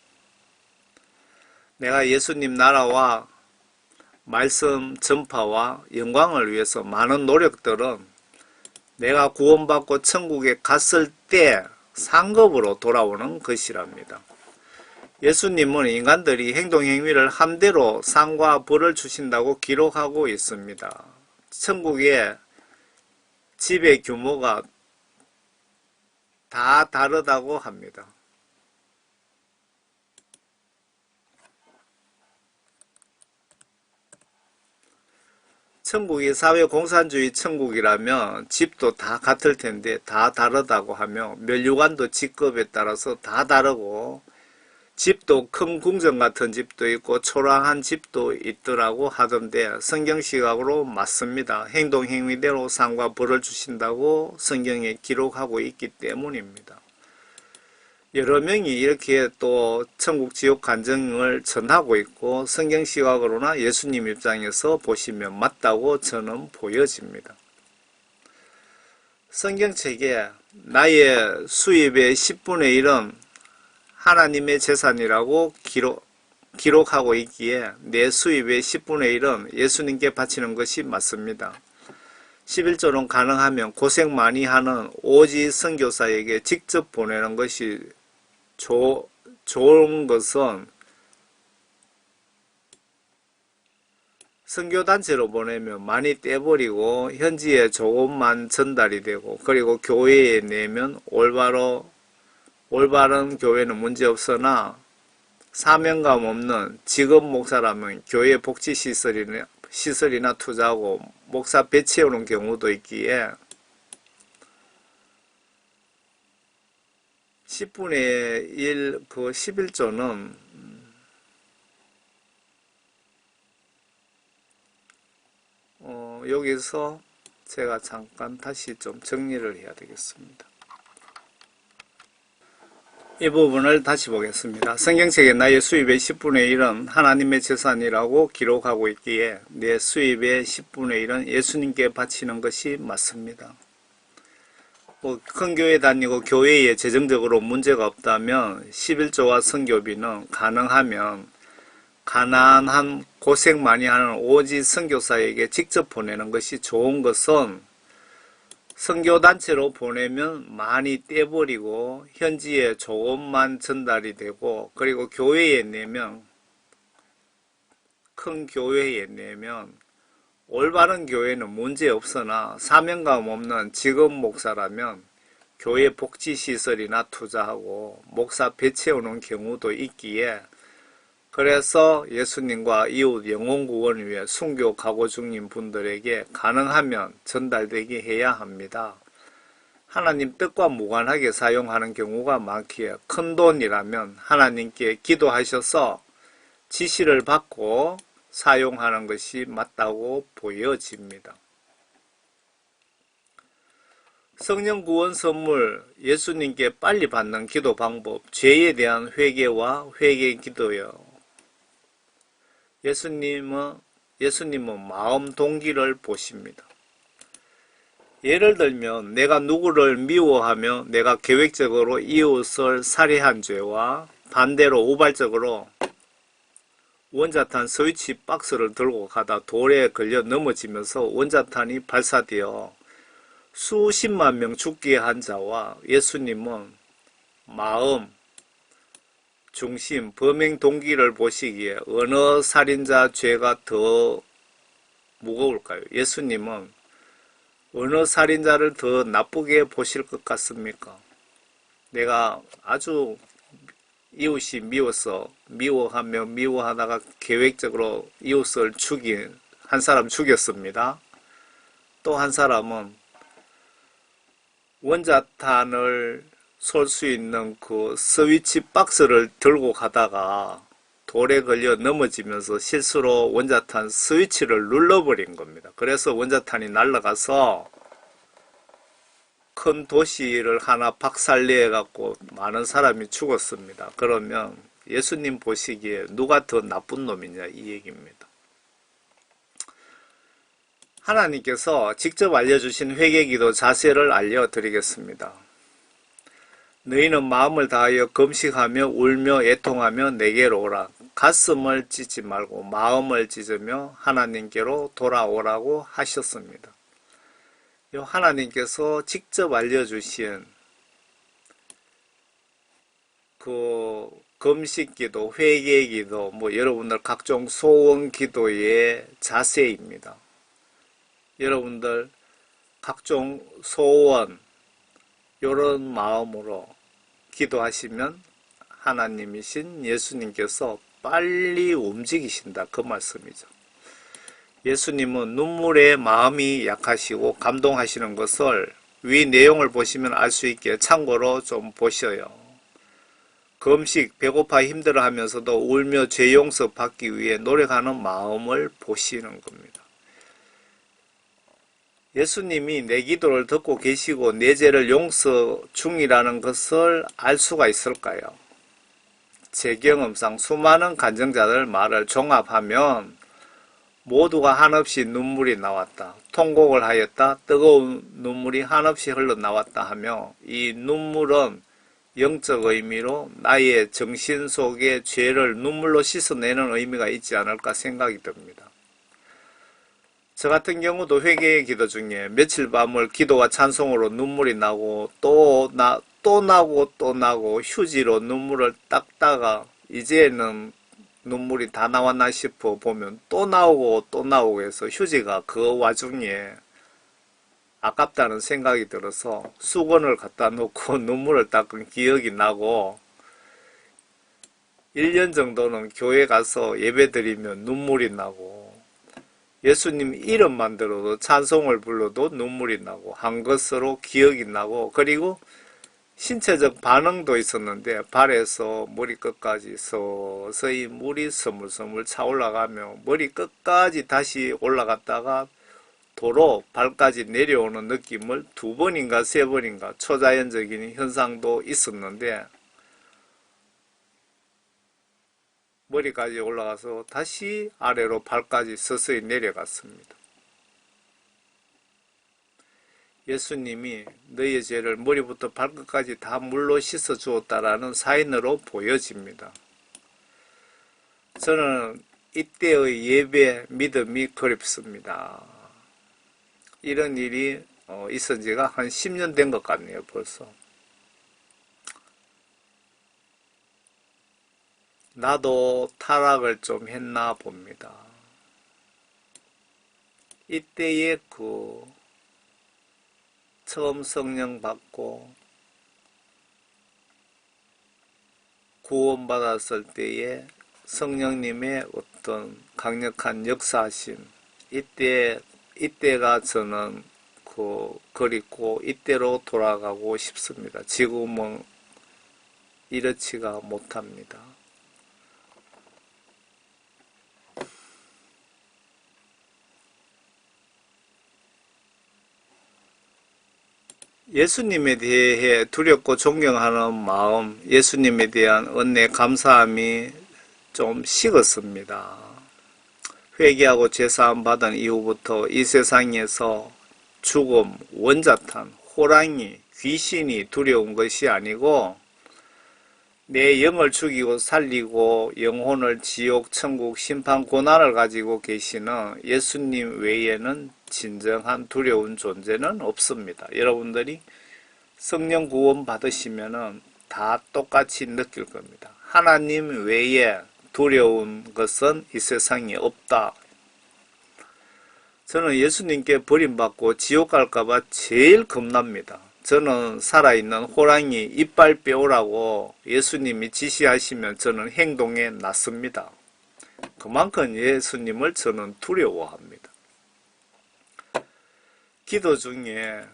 [SPEAKER 1] 내가 예수님 나라와 말씀 전파와 영광을 위해서 많은 노력들은 내가 구원받고 천국에 갔을 때 상급으로 돌아오는 것이랍니다. 예수님은 인간들이 행동행위를 한 대로 상과 벌을 주신다고 기록하고 있습니다. 천국에 집의 규모가 다 다르다고 합니다. 천국이 사회공산주의 천국이라면 집도 다 같을 텐데 다 다르다고 하며 면류관도 직급에 따라서 다 다르고 집도 큰 궁전 같은 집도 있고 초라한 집도 있더라고 하던데 성경시각으로 맞습니다. 행동행위대로 상과 벌을 주신다고 성경에 기록하고 있기 때문입니다. 여러 명이 이렇게 또 천국 지옥 간증을 전하고 있고 성경시각으로나 예수님 입장에서 보시면 맞다고 저는 보여집니다. 성경책에 나의 수입의 10분의 1은 하나님의 재산이라고 기록하고 있기에 내 수입의 10분의 1은 예수님께 바치는 것이 맞습니다. 11조는 가능하면 고생 많이 하는 오지 선교사에게 직접 보내는 것이 좋은 것은 선교단체로 보내면 많이 떼버리고 현지에 조금만 전달이 되고 그리고 교회에 내면 올바른 교회는 문제없으나 사명감 없는 직업 목사라면 교회 복지시설이나 투자하고 목사 배치해오는 경우도 있기에 10분의 1, 그 11조는 여기서 제가 잠깐 다시 좀 정리를 해야 되겠습니다. 이 부분을 다시 보겠습니다. 성경책에 나의 수입의 10분의 1은 하나님의 재산이라고 기록하고 있기에 내 수입의 10분의 1은 예수님께 바치는 것이 맞습니다. 큰 교회 다니고 교회에 재정적으로 문제가 없다면 11조와 선교비는 가능하면 가난한 고생 많이 하는 오지 선교사에게 직접 보내는 것이 좋은 것은 선교단체로 보내면 많이 떼버리고 현지에 조금만 전달이 되고, 그리고 교회에 내면, 큰 교회에 내면 올바른 교회는 문제 없으나 사명감 없는 직업 목사라면 교회 복지시설이나 투자하고 목사 배치해오는 경우도 있기에, 그래서 예수님과 이웃 영혼구원을 위해 순교 가고 중인 분들에게 가능하면 전달되게 해야 합니다. 하나님 뜻과 무관하게 사용하는 경우가 많기에 큰 돈이라면 하나님께 기도하셔서 지시를 받고 사용하는 것이 맞다고 보여집니다. 성령 구원 선물, 예수님께 빨리 받는 기도 방법, 죄에 대한 회개와 회개 기도요. 예수님은 마음 동기를 보십니다. 예를 들면 내가 누구를 미워하며 내가 계획적으로 이웃을 살해한 죄와 반대로 우발적으로 원자탄 스위치 박스를 들고 가다 돌에 걸려 넘어지면서 원자탄이 발사되어 수십만 명 죽게 한 자와 예수님은 마음, 중심, 범행 동기를 보시기에 어느 살인자 죄가 더 무거울까요? 예수님은 어느 살인자를 더 나쁘게 보실 것 같습니까? 내가 아주 이웃이 미워하다가 계획적으로 이웃을 죽인 한 사람 죽였습니다. 또 한 사람은 원자탄을 쏠 수 있는 그 스위치 박스를 들고 가다가 돌에 걸려 넘어지면서 실수로 원자탄 스위치를 눌러버린 겁니다. 그래서 원자탄이 날아가서 큰 도시를 하나 박살내 갖고 많은 사람이 죽었습니다. 그러면 예수님 보시기에 누가 더 나쁜 놈이냐 이 얘기입니다. 하나님께서 직접 알려주신 회개기도 자세를 알려드리겠습니다. 너희는 마음을 다하여 금식하며 울며 애통하며 내게로 오라. 가슴을 찢지 말고 마음을 찢으며 하나님께로 돌아오라고 하셨습니다. 하나님께서 직접 알려주신 그 금식기도, 회개기도, 여러분들 각종 소원기도의 자세입니다. 여러분들 각종 소원, 이런 마음으로 기도하시면 하나님이신 예수님께서 빨리 움직이신다 그 말씀이죠. 예수님은 눈물에 마음이 약하시고 감동하시는 것을 위 내용을 보시면 알 수 있게 참고로 좀 보셔요. 금식, 배고파 힘들어 하면서도 울며 죄 용서 받기 위해 노력하는 마음을 보시는 겁니다. 예수님이 내 기도를 듣고 계시고 내 죄를 용서 중이라는 것을 알 수가 있을까요? 제 경험상 수많은 간증자들 말을 종합하면 모두가 한없이 눈물이 나왔다, 통곡을 하였다, 뜨거운 눈물이 한없이 흘러나왔다 하며 이 눈물은 영적 의미로 나의 정신 속의 죄를 눈물로 씻어내는 의미가 있지 않을까 생각이 듭니다. 저 같은 경우도 회개의 기도 중에 며칠 밤을 기도와 찬송으로 눈물이 나고 또 나고 휴지로 눈물을 닦다가 이제는 눈물이 다 나왔나 싶어 보면 또 나오고 해서 휴지가 그 와중에 아깝다는 생각이 들어서 수건을 갖다 놓고 눈물을 닦은 기억이 나고 1년 정도는 교회 가서 예배 드리면 눈물이 나고 예수님 이름만 들어도 찬송을 불러도 눈물이 나고 한 것으로 기억이 나고, 그리고 신체적 반응도 있었는데 발에서 머리끝까지 서서히 물이 스물스물 차올라가며 머리끝까지 다시 올라갔다가 도로 발까지 내려오는 느낌을 2번인가 3번인가 초자연적인 현상도 있었는데 머리까지 올라가서 다시 아래로 발까지 서서히 내려갔습니다. 예수님이 너희의 죄를 머리부터 발끝까지 다 물로 씻어 주었다라는 사인으로 보여집니다. 저는 이때의 예배 믿음이 그립습니다. 이런 일이 있은 지가 한 10년 된 것 같네요, 벌써. 나도 타락을 좀 했나 봅니다. 이때에 처음 성령 받고 구원받았을 때에 성령님의 어떤 강력한 역사하심, 이때가 저는 그립고 이때로 돌아가고 싶습니다. 지금은 이렇지가 못합니다. 예수님에 대해 두렵고 존경하는 마음, 예수님에 대한 은혜, 감사함이 좀 식었습니다. 회개하고 제사함 받은 이후부터 이 세상에서 죽음, 원자탄, 호랑이, 귀신이 두려운 것이 아니고 내 영을 죽이고 살리고 영혼을 지옥, 천국, 심판, 고난을 가지고 계시는 예수님 외에는 진정한 두려운 존재는 없습니다. 여러분들이 성령 구원 받으시면은 다 똑같이 느낄 겁니다. 하나님 외에 두려운 것은 이 세상에 없다. 저는 예수님께 버림받고 지옥 갈까봐 제일 겁납니다. 저는 살아있는 호랑이 이빨 빼오라고 예수님이 지시하시면 저는 행동에 나섭니다. 그만큼 예수님을 저는 두려워합니다. 기도 중에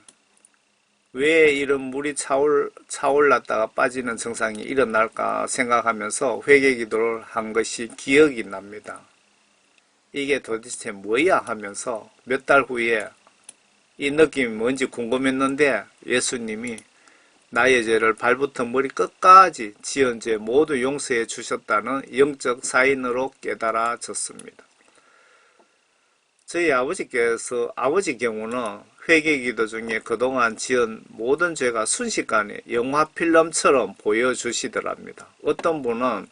[SPEAKER 1] 왜 이런 물이 차올랐다가 빠지는 증상이 일어날까 생각하면서 회개 기도를 한 것이 기억이 납니다. 이게 도대체 뭐야 하면서 몇 달 후에 이 느낌이 뭔지 궁금했는데 예수님이 나의 죄를 발부터 머리 끝까지 지은 죄 모두 용서해 주셨다는 영적 사인으로 깨달아졌습니다. 저희 아버지 경우는 회개기도 중에 그동안 지은 모든 죄가 순식간에 영화 필름처럼 보여주시더랍니다. 어떤 분은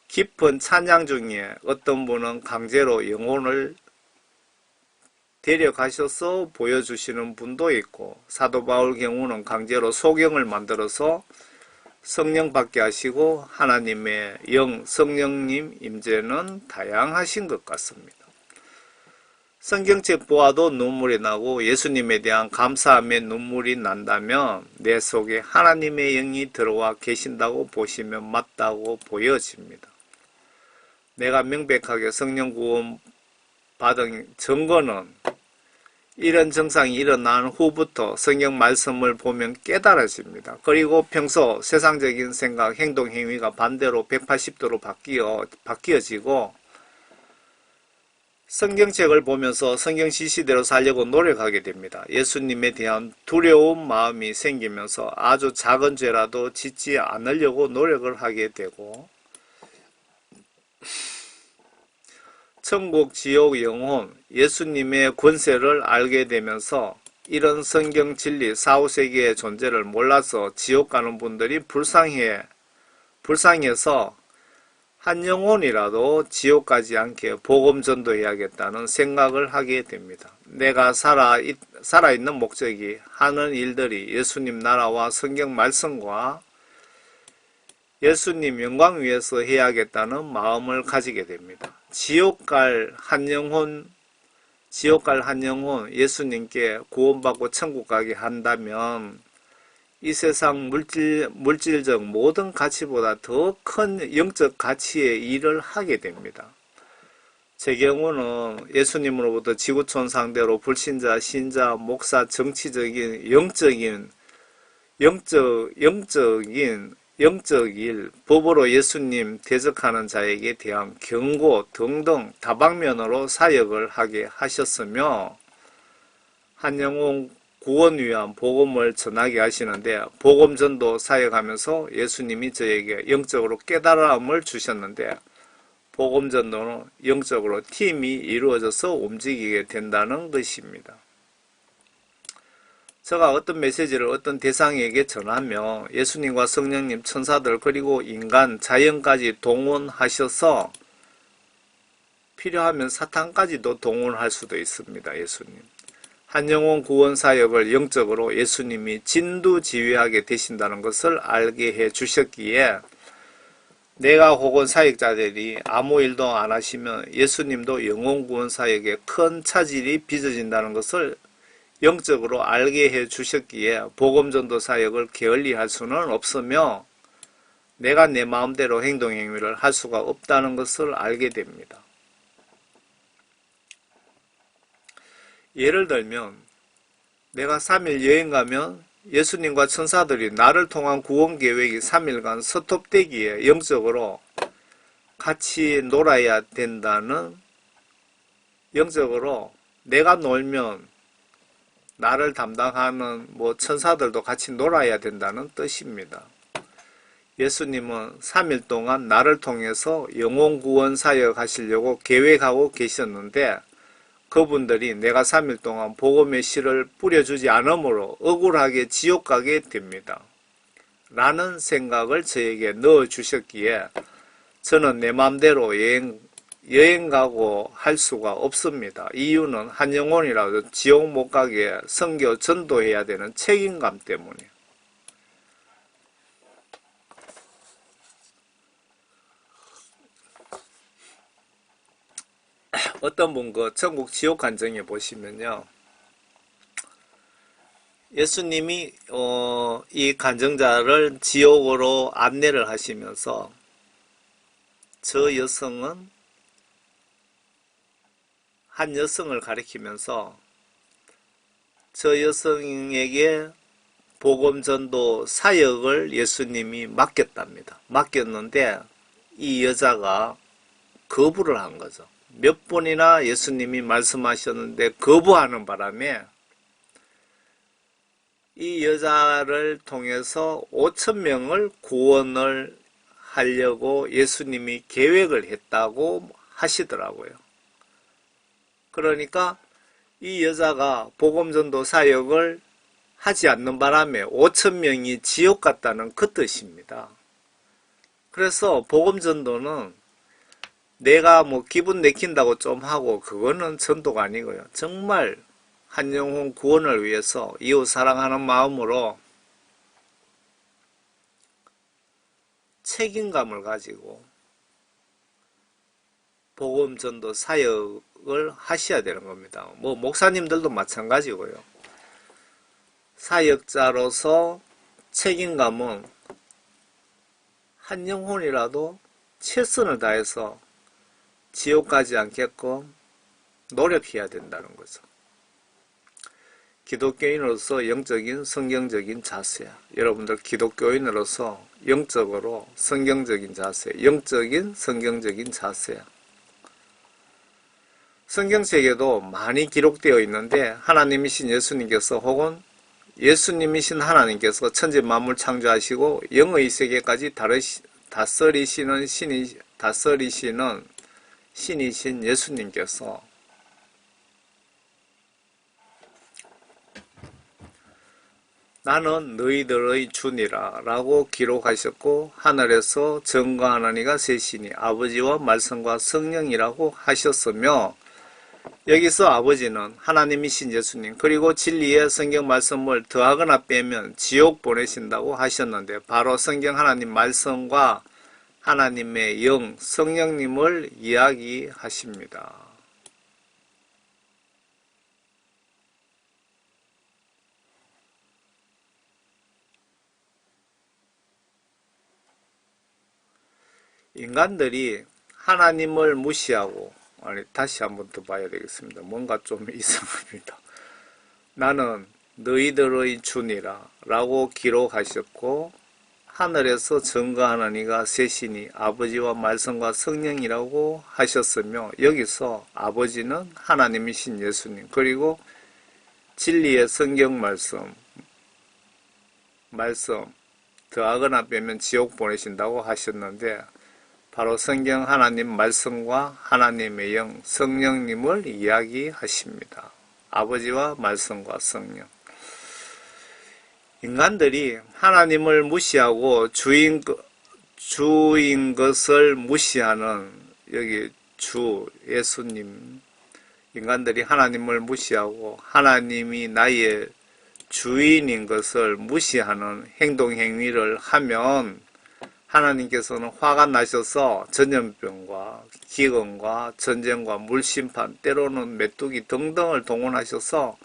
[SPEAKER 1] 깊은 찬양 중에 어떤 분은 강제로 영혼을 데려가셔서 보여주시는 분도 있고 사도 바울 경우는 강제로 소경을 만들어서 성령 받게 하시고 하나님의 영 성령님 임재는 다양하신 것 같습니다. 성경책 보아도 눈물이 나고 예수님에 대한 감사함에 눈물이 난다면 내 속에 하나님의 영이 들어와 계신다고 보시면 맞다고 보여집니다. 내가 명백하게 성령 구원 받은 증거는 이런 증상이 일어난 후부터 성경 말씀을 보면 깨달아집니다. 그리고 평소 세상적인 생각, 행동, 행위가 반대로 180도로 바뀌어지고 성경책을 보면서 성경 지시대로 살려고 노력하게 됩니다. 예수님에 대한 두려운 마음이 생기면서 아주 작은 죄라도 짓지 않으려고 노력을 하게 되고 천국, 지옥, 영혼, 예수님의 권세를 알게 되면서 이런 성경 진리, 사후세계의 존재를 몰라서 지옥 가는 분들이 불쌍해서 한 영혼이라도 지옥 가지 않게 복음 전도해야겠다는 생각을 하게 됩니다. 내가 살아있는 목적이 하는 일들이 예수님 나라와 성경 말씀과 예수님 영광 위해서 해야겠다는 마음을 가지게 됩니다. 지옥 갈 한 영혼 예수님께 구원받고 천국 가게 한다면 이 세상 물질적 모든 가치보다 더 큰 영적 가치의 일을 하게 됩니다. 제 경우는 예수님으로부터 지구촌 상대로 불신자, 신자, 목사, 정치적인, 영적 일, 법으로 예수님 대적하는 자에게 대한 경고 등등 다방면으로 사역을 하게 하셨으며 한 영혼 구원 위한 복음을 전하게 하시는데 복음 전도 사역하면서 예수님이 저에게 영적으로 깨달음을 주셨는데 복음 전도는 영적으로 팀이 이루어져서 움직이게 된다는 것입니다. 제가 어떤 메시지를 어떤 대상에게 전하며 예수님과 성령님, 천사들 그리고 인간, 자연까지 동원하셔서 필요하면 사탄까지도 동원할 수도 있습니다. 예수님. 한영혼 구원 사역을 영적으로 예수님이 진두지휘하게 되신다는 것을 알게 해 주셨기에 내가 혹은 사역자들이 아무 일도 안 하시면 예수님도 영혼 구원 사역에 큰 차질이 빚어진다는 것을 영적으로 알게 해 주셨기에 복음전도 사역을 게을리할 수는 없으며 내가 내 마음대로 행동행위를 할 수가 없다는 것을 알게 됩니다. 예를 들면 내가 3일 여행 가면 예수님과 천사들이 나를 통한 구원 계획이 3일간 스톱되기에 영적으로 같이 놀아야 된다는, 영적으로 내가 놀면 나를 담당하는 천사들도 같이 놀아야 된다는 뜻입니다. 예수님은 3일 동안 나를 통해서 영혼 구원 사역 하시려고 계획하고 계셨는데 그분들이 내가 3일 동안 복음의 씨를 뿌려주지 않으므로 억울하게 지옥 가게 됩니다. 라는 생각을 저에게 넣어주셨기에 저는 내 마음대로 여행 가고 할 수가 없습니다. 이유는 한 영혼이라도 지옥 못 가게 선교 전도해야 되는 책임감 때문이에요. 어떤 분 천국 지옥 간증에 보시면요, 예수님이 이 간증자를 지옥으로 안내를 하시면서 저 여성은, 한 여성을 가리키면서 저 여성에게 복음전도 사역을 예수님이 맡겼답니다. 맡겼는데 이 여자가 거부를 한 거죠. 몇 번이나 예수님이 말씀하셨는데 거부하는 바람에 이 여자를 통해서 5,000명을 구원을 하려고 예수님이 계획을 했다고 하시더라고요. 그러니까 이 여자가 복음전도 사역을 하지 않는 바람에 5,000명이 지옥 갔다는 그 뜻입니다. 그래서 복음전도는 내가 기분 내킨다고 좀 하고 그거는 전도가 아니고요. 정말 한 영혼 구원을 위해서 이웃 사랑하는 마음으로 책임감을 가지고 복음 전도 사역을 하셔야 되는 겁니다. 목사님들도 마찬가지고요. 사역자로서 책임감은 한 영혼이라도 최선을 다해서 지옥 가지 않게끔 노력해야 된다는 거죠. 기독교인으로서 영적인 성경적인 자세야. 여러분들 기독교인으로서 영적으로 성경적인 자세, 영적인 성경적인 자세야. 성경책에도 많이 기록되어 있는데 하나님이신 예수님께서 혹은 예수님이신 하나님께서 천지 만물 창조하시고 영의 세계까지 다스리시는 신이신 예수님께서 나는 너희들의 주니라 라고 기록하셨고 하늘에서 전거하는 이가 셋이니 아버지와 말씀과 성령이라고 하셨으며, 여기서 아버지는 하나님이신 예수님 그리고 진리의 성경 말씀을 더하거나 빼면 지옥 보내신다고 하셨는데 바로 성경 하나님 말씀과 하나님의 영 성령님을 이야기하십니다. 인간들이 하나님을 무시하고, 다시 한번 더 봐야 되겠습니다. 뭔가 좀 이상합니다. 나는 너희들의 주니라 라고 기록하셨고 하늘에서 증거하는 이가 셋이니 아버지와 말씀과 성령이라고 하셨으며, 여기서 아버지는 하나님이신 예수님 그리고 진리의 성경 말씀 더하거나 빼면 지옥 보내신다고 하셨는데 바로 성경 하나님 말씀과 하나님의 영 성령님을 이야기하십니다. 아버지와 말씀과 성령. 인간들이 하나님을 무시하고 주인 것을 무시하는, 여기 주 예수님 인간들이 하나님을 무시하고 하나님이 나의 주인인 것을 무시하는 행동 행위를 하면 하나님께서는 화가 나셔서 전염병과 기근과 전쟁과 물심판 때로는 메뚜기 등등을 동원하셔서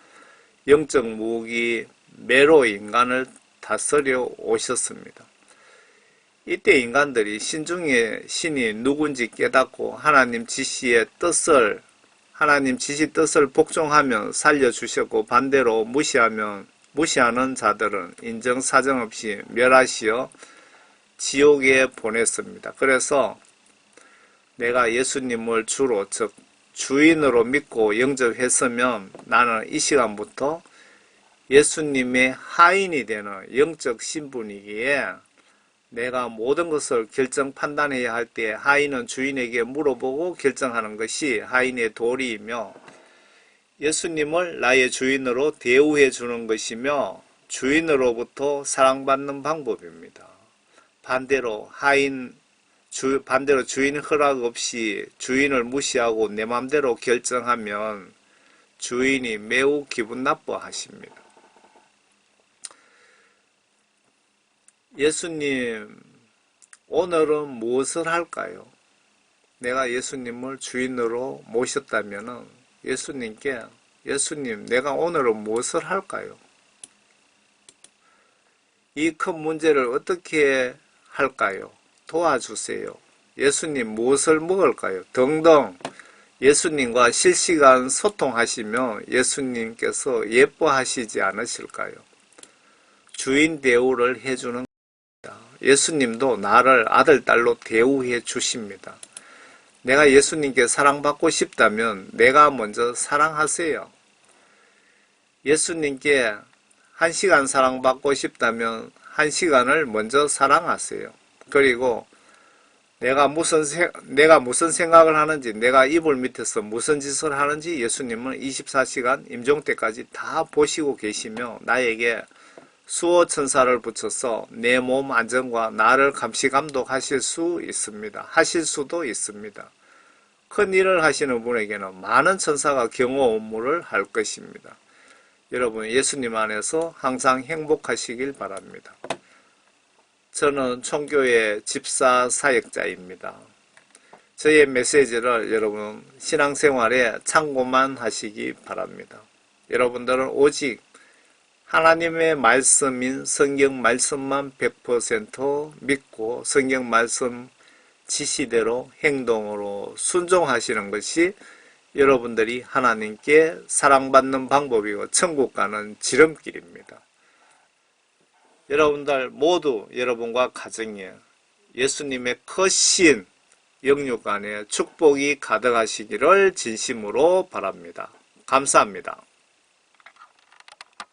[SPEAKER 1] 영적 무기 매로 인간을 다스려 오셨습니다. 이때 인간들이 신중에 신이 누군지 깨닫고 하나님 지시 뜻을 복종하면 살려주셨고 반대로 무시하는 자들은 인정사정 없이 멸하시어 지옥에 보냈습니다. 그래서 내가 예수님을 주로 즉 주인으로 믿고 영접했으면 나는 이 시간부터 예수님의 하인이 되는 영적 신분이기에 내가 모든 것을 결정 판단해야 할 때 하인은 주인에게 물어보고 결정하는 것이 하인의 도리이며 예수님을 나의 주인으로 대우해 주는 것이며 주인으로부터 사랑받는 방법입니다. 반대로 주인 허락 없이 주인을 무시하고 내 맘대로 결정하면 주인이 매우 기분 나빠하십니다. 예수님, 오늘은 무엇을 할까요? 내가 예수님을 주인으로 모셨다면 예수님께 예수님, 내가 오늘은 무엇을 할까요? 이 큰 문제를 어떻게 할까요? 도와주세요. 예수님 무엇을 먹을까요? 등등 예수님과 실시간 소통하시며 예수님께서 예뻐하시지 않으실까요? 주인 대우를 해주는 겁니다. 예수님도 나를 아들, 딸로 대우해 주십니다. 내가 예수님께 사랑받고 싶다면 내가 먼저 사랑하세요. 예수님께 1시간 사랑받고 싶다면 1시간을 먼저 사랑하세요. 그리고 내가 무슨 생각을 하는지, 내가 이불 밑에서 무슨 짓을 하는지 예수님은 24시간 임종 때까지 다 보시고 계시며 나에게 수호 천사를 붙여서 내 몸 안전과 나를 감시 감독하실 수 있습니다. 하실 수도 있습니다. 큰 일을 하시는 분에게는 많은 천사가 경호 업무를 할 것입니다. 여러분 예수님 안에서 항상 행복하시길 바랍니다. 저는 총교회 집사 사역자입니다. 저의 메시지를 여러분 신앙생활에 참고만 하시기 바랍니다. 여러분들은 오직 하나님의 말씀인 성경 말씀만 100% 믿고 성경 말씀 지시대로 행동으로 순종하시는 것이 여러분들이 하나님께 사랑받는 방법이고 천국 가는 지름길입니다. 여러분들 모두 여러분과 가정에 예수님의 크신 영육 안에 축복이 가득하시기를 진심으로 바랍니다. 감사합니다.